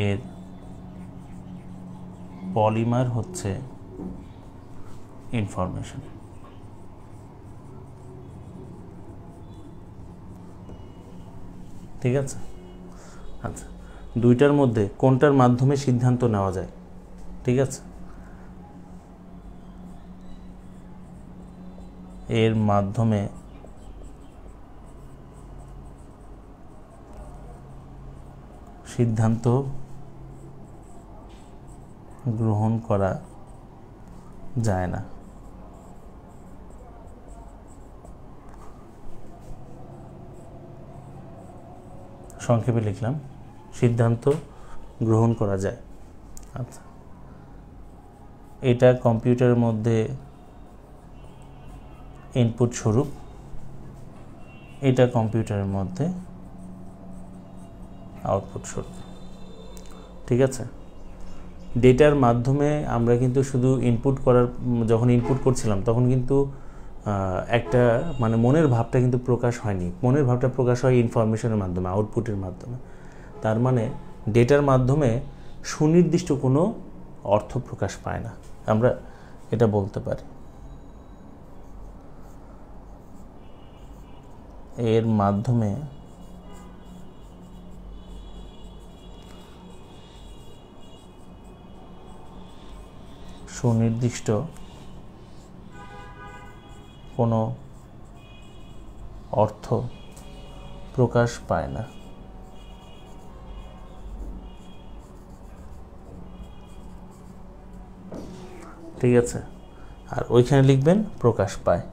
এর পলিমার হচ্ছে ইনফরমেশন। ঠিক আছে? আচ্ছা, দুইটার মধ্যে কোনটার মাধ্যমে সিদ্ধান্ত নেওয়া যায়? ঠিক আছে, এর মাধ্যমে সিদ্ধান্ত গ্রহণ করা যায় না। সংক্ষেপে লিখলাম, সিদ্ধান্ত গ্রহণ করা যায়। আচ্ছা, এটা কম্পিউটারের মধ্যে ইনপুট স্বরূপ, এটা কম্পিউটারের মধ্যে আউটপুট স্বরূপ। ঠিক আছে, ডেটার মাধ্যমে আমরা কিন্তু শুধু যখন ইনপুট করছিলাম তখন কিন্তু একটা মানে মনের ভাবটা কিন্তু প্রকাশ হয়নি, মনের ভাবটা প্রকাশ হয় ইনফরমেশনের মাধ্যমে, আউটপুটের মাধ্যমে। তার মানে ডেটার মাধ্যমে সুনির্দিষ্ট কোনো অর্থ প্রকাশ পায় না, আমরা এটা বলতে পারি। এর মাধ্যমে সুনির্দিষ্ট কোনো অর্থ প্রকাশ পায় না। ঠিক আছে, আর ওইখানে লিখবেন প্রকাশ পায়।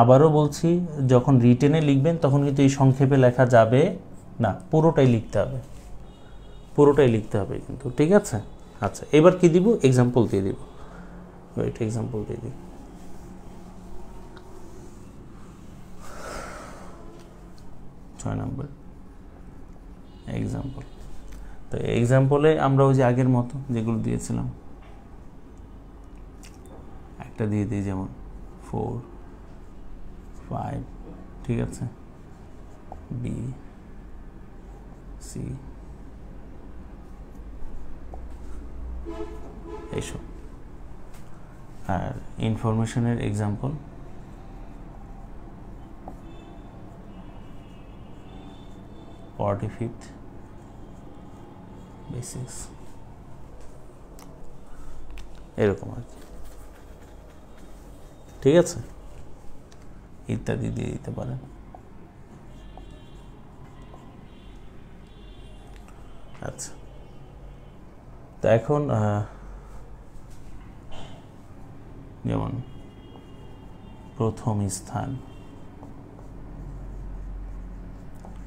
আবারও বলছি, যখন রিটেনে লিখবেন তখন কিন্তু এই সংক্ষেপে লেখা যাবে না, পুরোটাই লিখতে হবে, পুরোটাই লিখতে হবে কিন্তু। ঠিক আছে, আচ্ছা, এবার কি দিব? এক্সাম্পল দিয়ে দিব। ওয়েট, এক্সাম্পল দিয়ে দিই। 6 নম্বর এক্সাম্পল। তো এক্সাম্পলে আমরা ওই যে আগের মতো যেগুলো দিয়েছিলাম একটা দিয়ে দিই, যেমন 4, 5, ঠিক আছে, B, C, এইসব। আর ইনফরমেশনের এক্সাম্পল 45th বেসিস, এরকম আর কি, ঠিক আছে, ইত্যাদি দিয়ে দিতে পারেন। আচ্ছা, তো এখন যেমন প্রথম স্থান,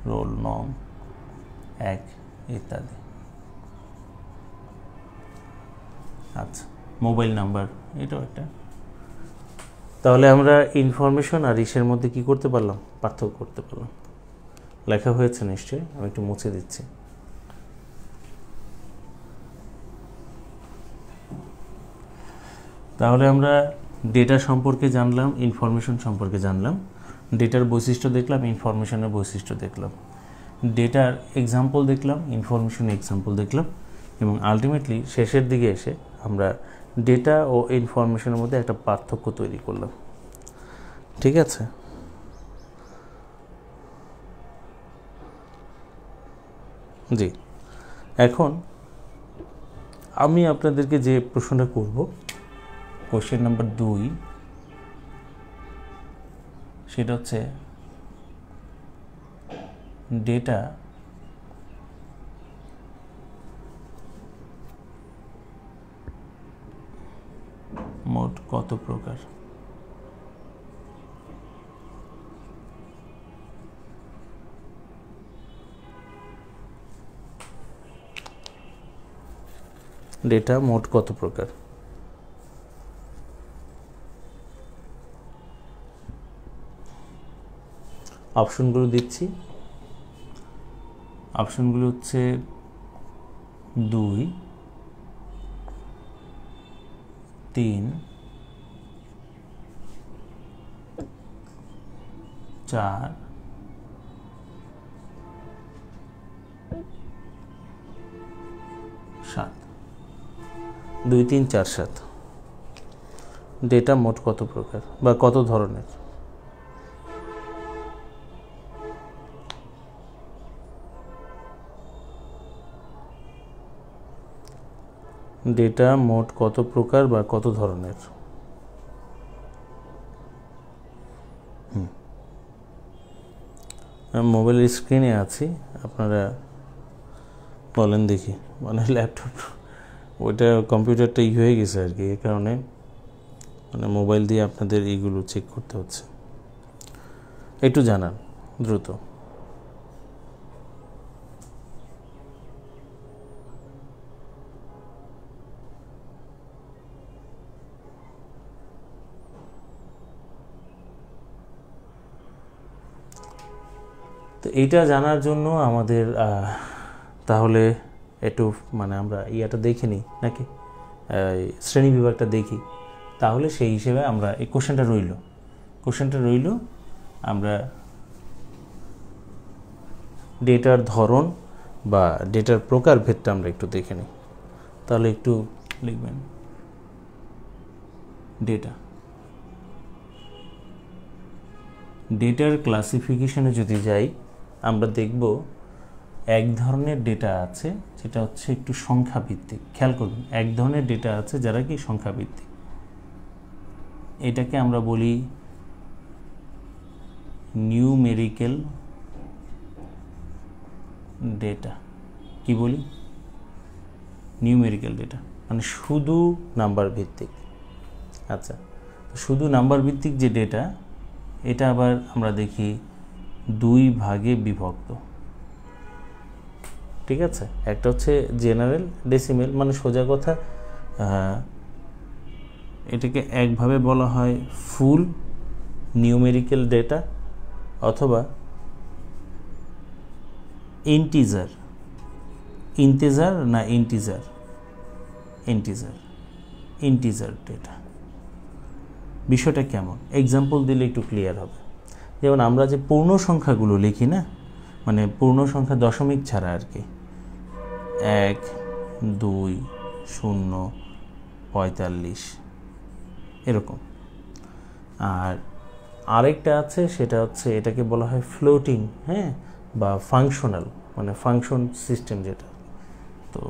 রোল নং 1 ইত্যাদি। আচ্ছা, মোবাইল নাম্বার, এটাও একটা। তাহলে আমরা ইনফরমেশন আর ইসের মধ্যে কি করতে পারলাম, পার্থক্য করতে পারলাম। লেখা হয়েছে নিশ্চয়ই, আমি একটু মুছে দিচ্ছি। তাহলে আমরা ডেটা সম্পর্কে জানলাম, ইনফরমেশন সম্পর্কে জানলাম, ডেটার বৈশিষ্ট্য দেখলাম, ইনফরমেশনের বৈশিষ্ট্য দেখলাম, ডেটার এক্সাম্পল দেখলাম, ইনফরমেশনের এক্সাম্পল দেখলাম, এবং আলটিমেটলি শেষের দিকে এসে আমরা ডেটা ও ইনফরমেশনের মধ্যে একটা পার্থক্য তৈরি করলাম। ঠিক আছে, জি। এখন আমি আপনাদেরকে যে প্রশ্নটা করব, কোশ্চেন নাম্বার 2, সেটা হচ্ছে ডেটা মোট কত প্রকার? ডেটা মোট কত প্রকার? অপশনগুলো দিচ্ছি। অপশনগুলো হচ্ছে 2, 3, 4, 7। 2, 3, 4, 7। ডেটা মোট কত প্রকার বা কত ধরনের? ডেটা মোট কত প্রকার বা কত ধরনের? মোবাইলের স্ক্রিনে আছি, আপনারা বলেন দেখি। মানে ল্যাপটপ, ওইটা কম্পিউটারটা হয়ে গেছে আর কি, এই কারণে মানে মোবাইল দিয়ে আপনাদের এইগুলো চেক করতে হচ্ছে। একটু জানান দ্রুত। তো এইটা জানার জন্য আমাদের তাহলে একটু মানে আমরা ইয়াটা দেখে নিই নাকি, শ্রেণী বিভাগটা দেখি, তাহলে সেই হিসেবে আমরা এই কোশ্চেনটা রইল আমরা ডেটার ধরন বা ডেটার প্রকারভেদটা আমরা একটু দেখে নিই। তাহলে একটু লিখবেন ডেটার ক্লাসিফিকেশনে যদি যাই, আমরা দেখব এক ধরনের ডেটা আছে যেটা হচ্ছে একটু সংখ্যা ভিত্তিক। খেয়াল করুন, এক ধরনের ডেটা আছে যারা কি সংখ্যা ভিত্তিক। এটাকে আমরা বলি নিউমেরিক্যাল ডেটা। কি বলি? নিউমেরিক্যাল ডেটা, মানে শুধু নাম্বার ভিত্তিক। আচ্ছা, শুধু নাম্বার ভিত্তিক যে ডেটা, এটা আবার আমরা দেখি 2 ভাগে বিভক্ত। ঠিক আছে, একটা হচ্ছে জেনারেল ডেসিমেল, মানে সোজা কথা এটাকে একভাবে বলা হয় ফুল নিউমেরিক্যাল ডেটা, অথবা ইন্টিজার ডেটা। বিষয়টা কেমন, এক্সাম্পল দিলে একটু ক্লিয়ার হবে। যেমন আমরা যে পূর্ণ সংখ্যাগুলো লিখি না, মানে পূর্ণ সংখ্যা দশমিক ছাড়া আর কি, 1, 2, 0, 45 এরকম। আর আরেকটা আছে, সেটা হচ্ছে এটাকে বলা হয় ফ্লোটিং, হ্যাঁ, বা ফাংশনাল। মানে ফাংশন সিস্টেম যেটা। তো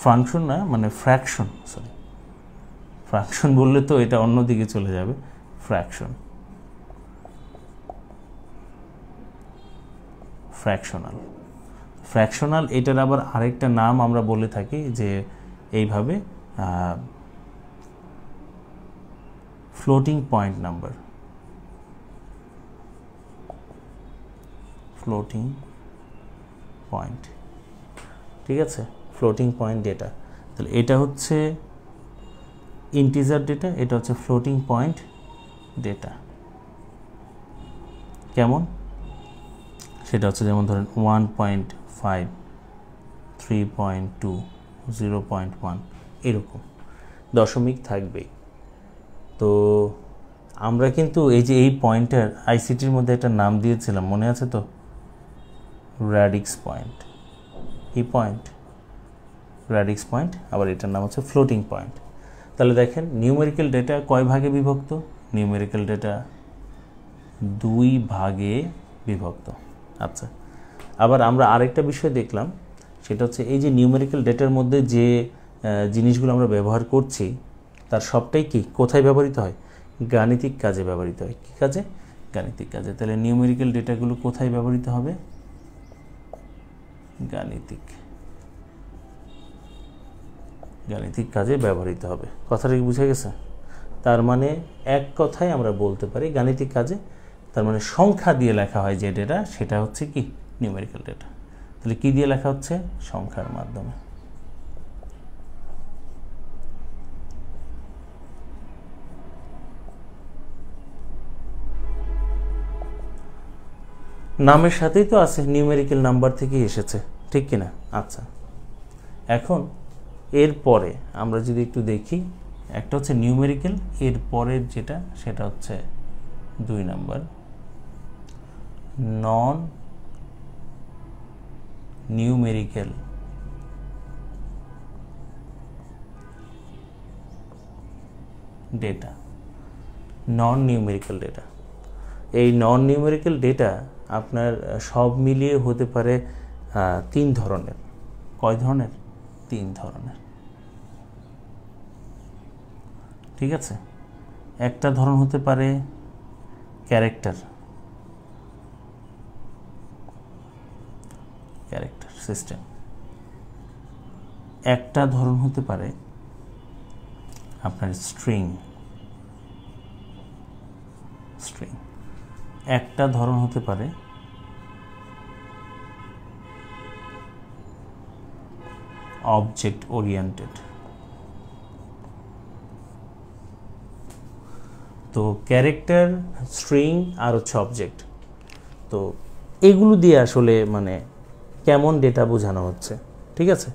ফাংশন না, মানে ফ্র্যাকশন, সরি ফ্র্যাকশন বললে তো এটা অন্যদিকে চলে যাবে। ফ্র্যাকশনাল এটার আবার আরেকটা নাম আমরা বলে থাকি যে এইভাবে floating point number, floating point, ঠিক আছে, ফ্লোটিং পয়েন্ট ডেটা। তাহলে এটা হচ্ছে ইন্টিজার ডেটা, এটা হচ্ছে ফ্লোটিং পয়েন্ট ডেটা। কেমন? সেটা হচ্ছে যেমন ধরেন 1.5, 3.2, 0.1 এরকম দশমিক থাকবেই। তো আমরা কিন্তু এই যে এই পয়েন্টার আইসিটির মধ্যে একটা নাম দিয়েছিলাম, মনে আছে তো? Radix point. এই পয়েন্ট র্যাডিক্স পয়েন্ট, আবার এটার নাম হচ্ছে ফ্লোটিং পয়েন্ট। তাহলে দেখেন নিউমেরিক্যাল ডেটা কয় ভাগে বিভক্ত? নিউমেরিক্যাল ডেটা 2 ভাগে বিভক্ত। আচ্ছা, আবার আমরা আরেকটা বিষয় দেখলাম, সেটা হচ্ছে এই যে নিউমেরিক্যাল ডেটার মধ্যে যে জিনিসগুলো আমরা ব্যবহার করছি তার সবটাই কি কোথায় ব্যবহৃত হয়? গাণিতিক কাজে ব্যবহৃত হয়। কী কাজে? গাণিতিক কাজে। তাহলে নিউমেরিক্যাল ডেটাগুলো কোথায় ব্যবহৃত হবে? গাণিতিক কাজে ব্যবহৃত হবে। কথাটা কি বুঝে গেছে? তার মানে এক কথায় আমরা বলতে পারি গাণিতিক কাজে, তার মানে সংখ্যা দিয়ে লেখা হয় যে ডেটা, সেটা হচ্ছে কি নিউমেরিক্যাল ডেটা। তাহলে কি দিয়ে লেখা হচ্ছে? সংখ্যার মাধ্যমে। নামের সাথেই তো আছে, নিউমেরিক্যাল নাম্বার থেকেই এসেছে, ঠিক কিনা? আচ্ছা, এখন এর পরে আমরা যদি একটু দেখি, একটা হচ্ছে নিউমেরিক্যাল, এর পরের যেটা সেটা হচ্ছে 2 নাম্বার নন নিউমেরিক্যাল ডেটা। নন নিউমেরিক্যাল ডেটা, এই নন নিউমেরিক্যাল ডেটা আপনার সব মিলিয়ে হতে পারে 3 ধরনের। কয় ধরনের? 3 ধরনের, ঠিক আছে। একটা ধরন হতে পারে ক্যারেক্টার সিস্টেম, একটা ধরন হতে পারে আপনার স্ট্রিং, একটা ধরন হতে পারে অবজেক্ট ওরিয়েন্টেড। তো ক্যারেক্টার, স্ট্রিং আর হচ্ছে অবজেক্ট। তো এগুলো দিয়ে আসলে মানে কেমন ডেটা বোঝানো হচ্ছে, ঠিক আছে।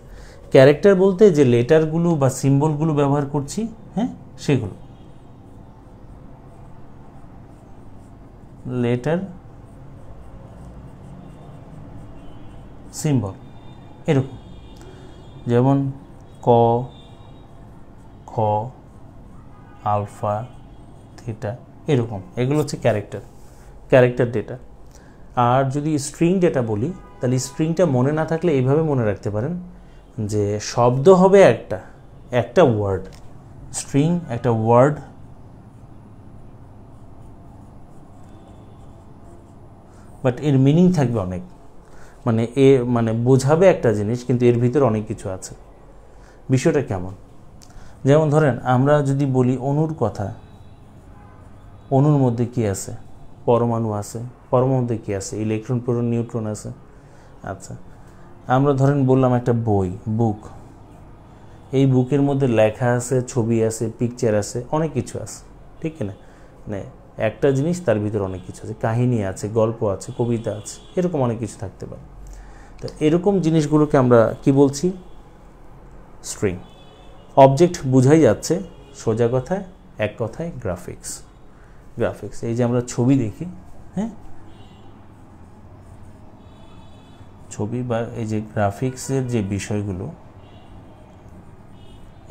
ক্যারেক্টার বলতে যে লেটারগুলো বা সিম্বলগুলো ব্যবহার করছি, হ্যাঁ, সেগুলো লেটার, সিম্বল, এরকম যেমন ক, খ, আলফা, থিটা, এরকম, এগুলো হচ্ছে ক্যারেক্টার ডেটা। আর যদি স্ট্রিং ডেটা বলি, তাহলে স্ট্রিংটা মনে না থাকলে এইভাবে মনে রাখতে পারেন যে শব্দ হবে একটা ওয়ার্ড, স্ট্রিং একটা ওয়ার্ড, বাট এর মিনিং থাকবে অনেক, মানে মানে বোঝাবে একটা জিনিস কিন্তু এর ভিতরে অনেক কিছু আছে। বিষয়টা কেমন? যেমন ধরেন আমরা যদি বলি অণুর কথা, অণুর মধ্যে কি আছে? পরমাণু আছে। পরমাণুর মধ্যে কি আছে? ইলেকট্রন, প্রোটন, নিউট্রন আছে। আচ্ছা, আমরা ধরেন বললাম একটা বই, বুক, এই বুকের মধ্যে লেখা আছে, ছবি আছে, পিকচার আছে, অনেক কিছু আছে, ঠিক না? মানে একটা জিনিস তার ভিতরে অনেক কিছু আছে, কাহিনী আছে, গল্প আছে, কবিতা আছে, এরকম অনেক কিছু থাকতে পারে। তো এরকম জিনিসগুলোকে আমরা কি বলছি? স্ট্রিং। অবজেক্ট বুঝাই যাচ্ছে, সোজা কথায়, এক কথায় গ্রাফিক্স। এই যে আমরা ছবি দেখি, হ্যাঁ, ছবি বা এই যে গ্রাফিক্সের যে বিষয়গুলো,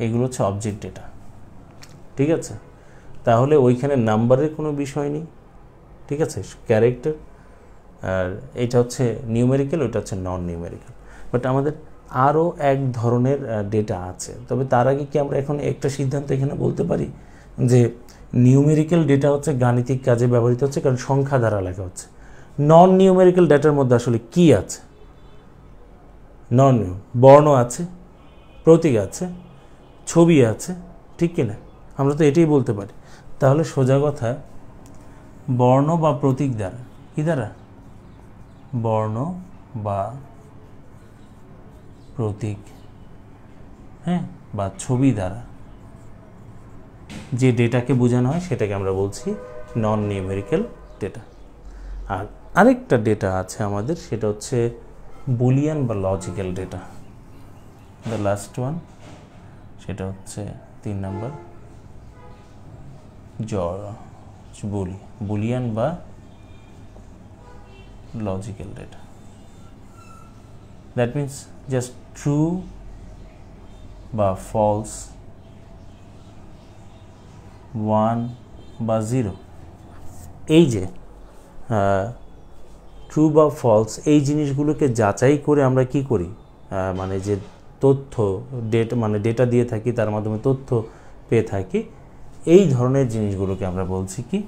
এগুলো হচ্ছে অবজেক্ট ডেটা, ঠিক আছে। তাহলে ওইখানে নাম্বারের কোনো বিষয় নেই, ঠিক আছে, ক্যারেক্টার, আর এটা হচ্ছে নিউমেরিক্যাল, ওইটা হচ্ছে নন নিউমেরিক্যাল। বাট আমাদের আরও এক ধরনের ডেটা আছে। তবে তার আগে কি আমরা এখন একটা সিদ্ধান্ত এখানে বলতে পারি যে নিউমেরিক্যাল ডেটা হচ্ছে গাণিতিক কাজে ব্যবহৃত হচ্ছে, কারণ সংখ্যা দ্বারা লেখা হচ্ছে। নন নিউমেরিক্যাল ডেটার মধ্যে আসলে কি আছে? নন বর্ণ আছে, প্রতীক আছে, ছবি আছে, ঠিক কিনা? আমরা তো এটাই বলতে পারি। তাহলে সোজা কথা, বর্ণ বা প্রতীক দ্বারা, কি দ্বারা? বর্ণ বা প্রতীক, হ্যাঁ, বা ছবি দ্বারা যে ডেটাকে বোঝানো হয় সেটাকে আমরা বলছি নন নিউমেরিক্যাল ডেটা। আর আরেকটা ডেটা আছে আমাদের, সেটা হচ্ছে বুলিয়ান বা logical data, the last one, সেটা হচ্ছে 3 নম্বর, বুলিয়ান বা logical data. That means just true বা ফলস, 1 বা 0। এই যে ট্রু বা ফলস, এই জিনিসগুলোকে যাচাই করে আমরা কি করি, মানে যে তথ্য ডেটা দিয়ে থাকি, তার মাধ্যমে তথ্য পেয়ে থাকি, এই ধরনের জিনিসগুলোকে আমরা বলছি কি,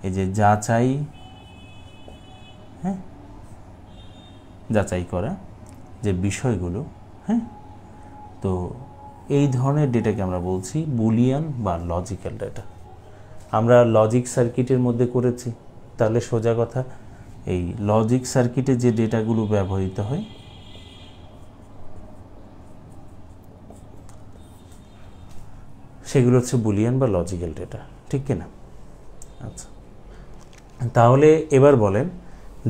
এই যে যাচাই, হ্যাঁ, যাচাই করা যে বিষয়গুলো, হ্যাঁ, তো এই ধরনের ডেটাকে আমরা বলছি বুলিয়ান বা লজিক্যাল ডেটা। আমরা লজিক সার্কিটের মধ্যে করেছি, তাহলে সোজা কথা, এই লজিক সার্কিটে যে ডেটাগুলো ব্যবহৃত হয় সেগুলো হচ্ছে বুলিয়ান বা লজিক্যাল ডেটা, ঠিক কিনা? আচ্ছা, তাহলে এবার বলেন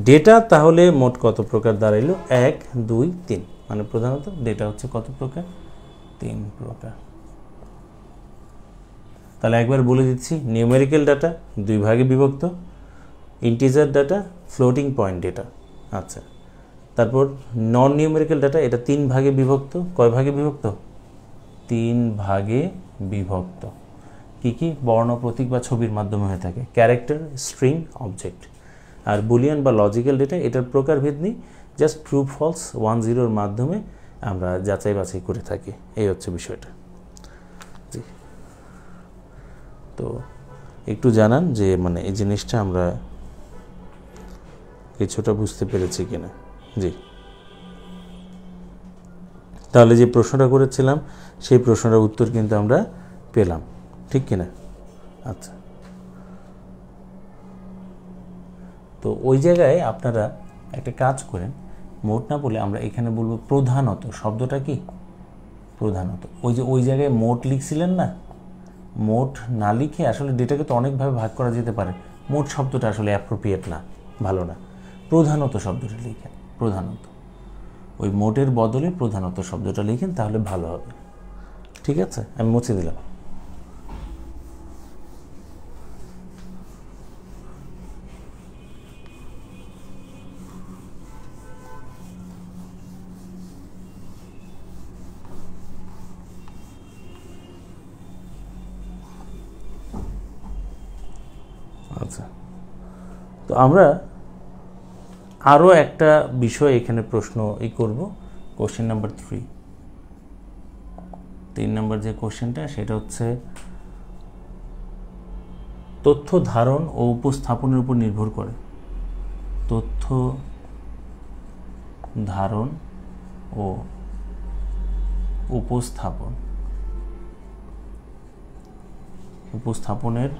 ডেটা তাহলে মোট কত প্রকার দাঁড়াইলো? 1, 2, 3, মানে প্রধানত ডেটা হচ্ছে কত প্রকার? 3 প্রকার। তাহলে একবার বলে দিচ্ছি, নিউমেরিক্যাল ডাটা 2 ভাগে বিভক্ত, integer data, floating point data. আচ্ছা, তারপর নন নিউমেরিক্যাল ডাটা, এটা 3 ভাগে বিভক্ত। কয় ভাগে বিভক্ত? 3 ভাগে বিভক্ত। কি কি? বর্ণ, প্রতীক বা ছবির মাধ্যমে হয়ে থাকে, ক্যারেক্টার, স্ট্রিং, অবজেক্ট। আর বুলিয়ান বা লজিক্যাল ডেটা, এটার প্রকারভেদ নেই, জাস্ট ট্রু ফলস 1, 0-র মাধ্যমে আমরা যাচাই বাছাই করে থাকি। এই হচ্ছে বিষয়টা। জি, তো একটু জানান যে মানে এই জিনিসটা আমরা কিছুটা বুঝতে পেরেছি কিনা। জি, তাহলে যে প্রশ্নটা করেছিলাম সেই প্রশ্নটার উত্তর কিন্তু আমরা পেলাম, ঠিক কিনা? আচ্ছা, তো ওই জায়গায় আপনারা একটা কাজ করেন, মোট না বলে আমরা এখানে বলবো প্রধানত। শব্দটা কি? প্রধানত। ওই জায়গায় মোট লিখছিলেন না, মোট না লিখে আসলে ডেটাকে তো অনেকভাবে ভাগ করা যেতে পারে, মোট শব্দটা আসলে অ্যাপ্রোপ্রিয়েট না, ভালো না। প্রধানত শব্দটা লিখেন, প্রধানত। ওই মোটের বদলে প্রধানত শব্দটা লিখেন, তাহলে ভালো হবে। ঠিক আছে, আমি মুছে দিলাম। আচ্ছা, তো আমরা আরও একটা বিষয় এখানে প্রশ্ন করব, কোশ্চেন নাম্বার 3 নম্বর যে কোশ্চেনটা, সেটা হচ্ছে তথ্য ধারণ ও উপস্থাপনের উপর নির্ভর করে। তথ্য ধারণ ও উপস্থাপনের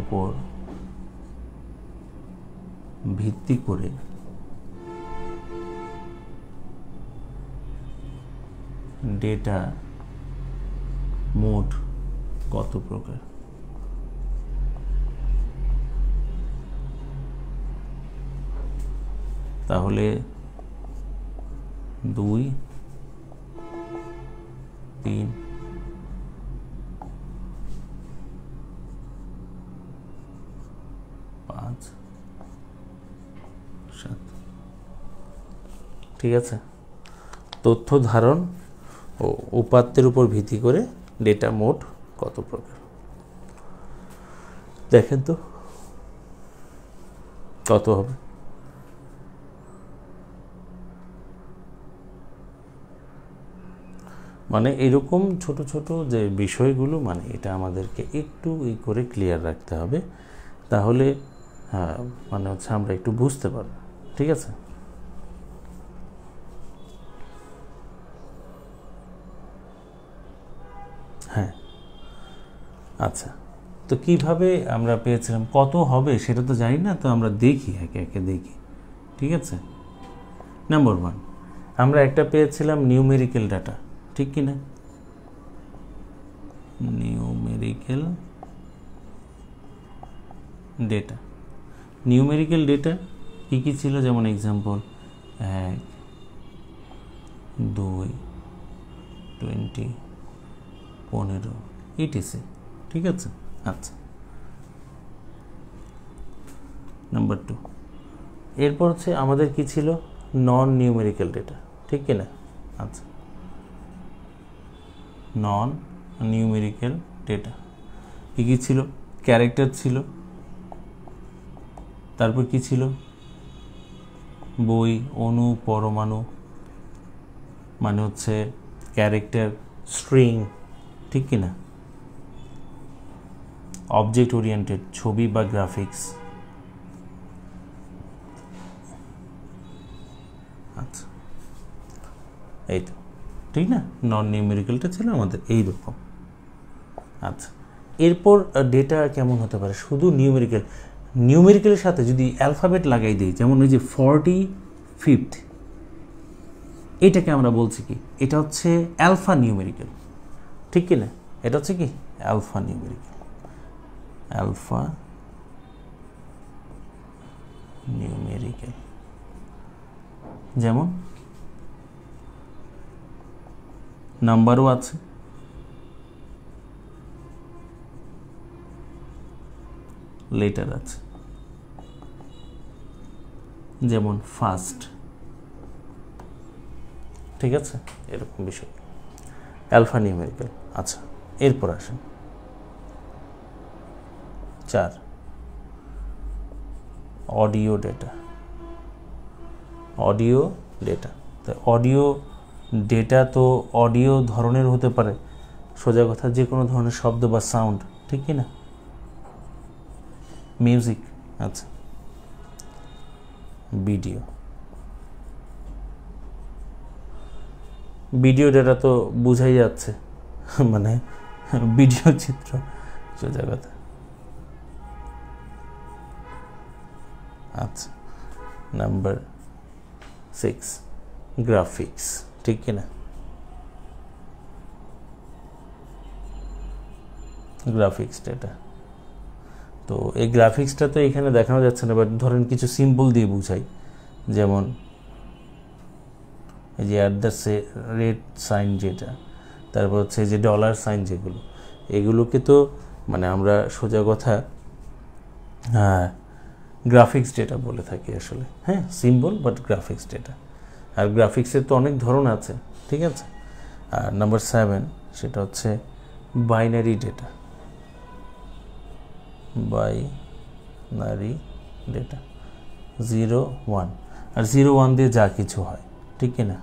উপর ভিত্তি করে ডেটা মোট কত প্রকার? তাহলে 2, 3, 5, 7। ঠিক আছে, তথ্য ধারণ ও উপাত্তের উপর ভিত্তি করে ডেটা মোট কত প্রকার? দেখেন তো কত হবে। মানে এরকম ছোট ছোট যে বিষয়গুলো মানে এটা আমাদেরকে একটু করে ক্লিয়ার রাখতে হবে, তাহলে হ্যাঁ মানে হচ্ছে আমরা একটু বুঝতে পারবো। ঠিক আছে, হ্যাঁ আচ্ছা। তো কিভাবে আমরা পেয়েছিলাম, কত হবে সেটা তো জানি না, তো আমরা দেখি একে একে দেখি। ঠিক আছে, নাম্বার 1 আমরা একটা পেয়েছিলাম নিউমেরিক্যাল ডাটা, ঠিক কি না? নিউমেরিক্যাল ডেটা, নিউমেরিক্যাল ডেটা কী কী ছিল, যেমন এক্সাম্পল 1 2 20 15 etc। ঠিক আছে, আচ্ছা। নাম্বার 2 এরপর হচ্ছে আমাদের কি ছিল, নন নিউমেরিক্যাল ডেটা, ঠিক কি না? আচ্ছা, নন নিউমেরিক্যাল ডেটা কী কী ছিল, ক্যারেক্টার ছিল, তারপর কি ছিল, বই, অণু, পরমাণু, মানে হচ্ছে ক্যারেক্টার, স্ট্রিং, ঠিক কি না? অবজেক্ট ওরিয়েন্টেড, ছবি বা গ্রাফিক্স। আচ্ছা, এই তো ঠিক না, নন নিউমেরিক্যালটা ছিল আমাদের এইরকম। আচ্ছা, এরপর ডেটা কেমন হতে পারে, শুধু নিউমেরিক্যাল, নিউমেরিক্যালের সাথে যদি অ্যালফাবেট লাগাই দিই, যেমন ওই যে 45th, এটাকে আমরা বলছি কি, এটা হচ্ছে অ্যালফা নিউমেরিক্যাল, ঠিক কি না? এটা হচ্ছে কি অ্যালফা নিউমেরিক্যাল, অ্যালফা নিউমেরিক্যাল। যেমন নাম্বারও আছে, লেটার আছে, যেমন ফার্স্ট, ঠিক আছে, এরকম বিষয় অ্যালফা নিউমেরিক্যাল। আচ্ছা, এরপর আসেন 4 অডিও ডেটা, অডিও ডেটা। তো অডিও ডেটা তো অডিও ধরনের হতে পারে, সোজা কথা যে কোনো ধরনের শব্দ বা সাউন্ড, ঠিক কি না? মিউজিক, আচ্ছা, ভিডিও, ভিডিও ডেটা তো বোঝাই যাচ্ছে, মানে ভিডিও চিত্র, সোজা কথা। আচ্ছা, নাম্বার 6 গ্রাফিক্স, ঠিক কিনা? গ্রাফিক্স ডেটা, তো এই গ্রাফিক্সটা তো এখানে দেখানো যাচ্ছে না, বাট ধরেন কিছু সিম্বল দিয়ে বুঝাই, যেমন এই যে অ্যাট দ্য রেট সাইন যেটা, তারপর হচ্ছে যে ডলার সাইন, যেগুলো এগুলোকে তো মানে আমরা সোজা কথা গ্রাফিক্স ডেটা বলে থাকি আসলে, হ্যাঁ, সিম্বল বাট গ্রাফিক্স ডেটা। আর গ্রাফিক্সের তো অনেক ধরন আছে, ঠিক আছে। আর নাম্বার 7 সেটা হচ্ছে বাইনারি ডেটা, বাইনারি ডেটা 0 1, আর 0 1 দিয়ে যা কিছু হয়, ঠিক কিনা?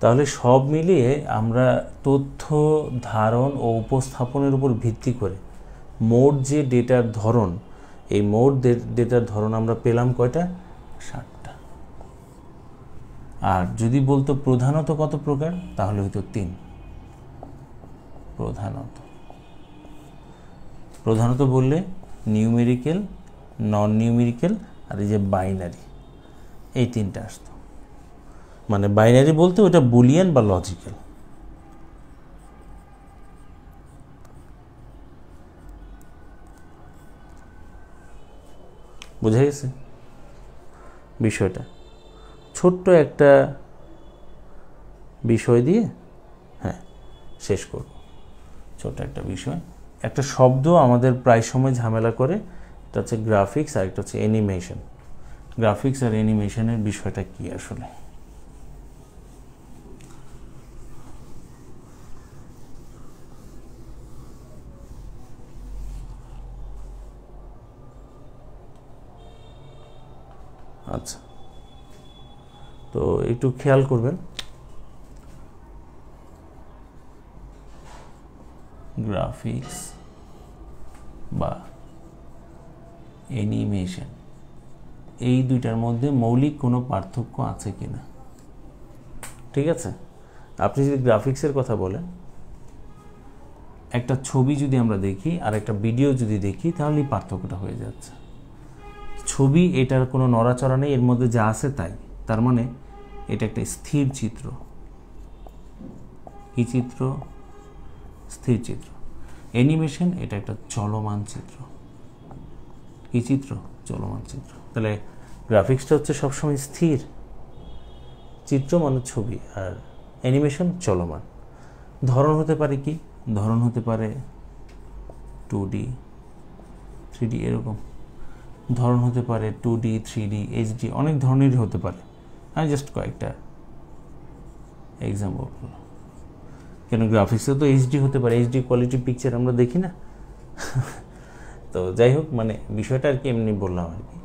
তাহলে সব মিলিয়ে আমরা তথ্য ধারণ ও উপস্থাপনের উপর ভিত্তি করে মোট যে ডেটার ধরন, এই মোট ডেটার ধরন আমরা পেলাম কয়টা, 7টা। আর যদি বলতো প্রধানত কত প্রকার, তাহলে হয়তো 3। প্রধানত বললে নিউমেরিক্যাল, নন নিউমেরিক্যাল, আর এই যে বাইনারি, এই 3টা আসতো। মানে বাইনারি বলতে ওটা বুলিয়ান বা লজিক্যাল। বোঝা গেছে বিষয়টা? ছোট্ট একটা বিষয় দিয়ে হ্যাঁ শেষ করব। ছোট একটা বিষয়, একটা শব্দ আমাদের প্রায় সময় ঝামেলা করে, এটা হচ্ছে গ্রাফিক্স, আর একটা হচ্ছে অ্যানিমেশন। গ্রাফিক্স আর অ্যানিমেশনের বিষয়টা কি আসলে? আচ্ছা, তো একটু খেয়াল করবেন, গ্রাফিক্স বা অ্যানিমেশন এই দুইটার মধ্যে মৌলিক কোনো পার্থক্য আছে কিনা। ঠিক আছে, আপনি যদি গ্রাফিক্সের কথা বলেন, একটা ছবি যদি আমরা দেখি আর একটা ভিডিও যদি দেখি তাহলে পার্থক্যটা হয়ে যাচ্ছে। ছবি এটার কোনো নড়াচড়া নেই, এর মধ্যে যা আছে তাই, তার মানে এটা একটা স্থির চিত্র। কি চিত্র? স্থির চিত্র। অ্যানিমেশন এটা একটা চলমান চিত্র। কি চিত্র? চলমান চিত্র। তাহলে গ্রাফিক্সটা হচ্ছে সবসময় স্থির চিত্র মানে ছবি, আর অ্যানিমেশন চলমান। ধরন হতে পারে কি? ধরন হতে পারে 2D 3D এরকম ধরন হতে পারে, 2D 3D HD অনেক ধরনেরই হতে পারে। আমি জাস্ট কয়েকটা এক্সাম্পল বললাম। কেন গ্রাফিক্সে তো HD হতে পারে, HD কোয়ালিটি পিকচার আমরা দেখি না। তো যাই হোক, মানে বিষয়টা আর কি এমনি বললাম আর কি।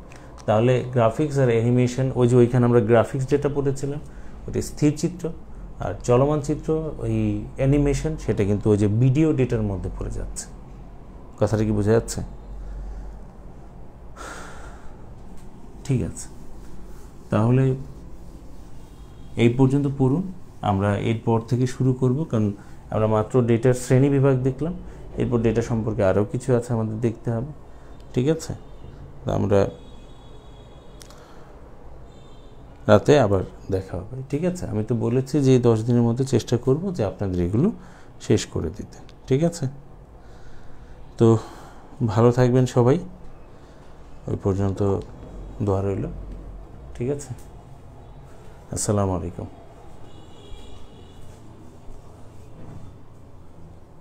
তাহলে গ্রাফিক্স আর অ্যানিমেশন, ওই যে ওইখানে আমরা গ্রাফিক্স যেটা পড়েছিলাম ওটা স্থির চিত্র, আর চলমান চিত্র ওই অ্যানিমেশন সেটা কিন্তু ওই যে ভিডিও ডেটার মধ্যে পড়ে যাচ্ছে। কথাটা কি বোঝা যাচ্ছে? ঠিক আছে, তাহলে এই পর্যন্ত পড়ুন। আমরা এরপর থেকে শুরু করব, কারণ আমরা মাত্র ডেটার শ্রেণী বিভাগ দেখলাম, এরপর ডেটা সম্পর্কে আরও কিছু আছে আমাদের দেখতে হবে। ঠিক আছে, আমরা রাতে আবার দেখা হবে। ঠিক আছে, আমি তো বলেছি যে 10 দিনের মধ্যে চেষ্টা করব যে আপনাদের এগুলো শেষ করে দিতে। ঠিক আছে, তো ভালো থাকবেন সবাই, ওই পর্যন্ত দোয়া রইল। ঠিক আছে, আসসালামু আলাইকুম।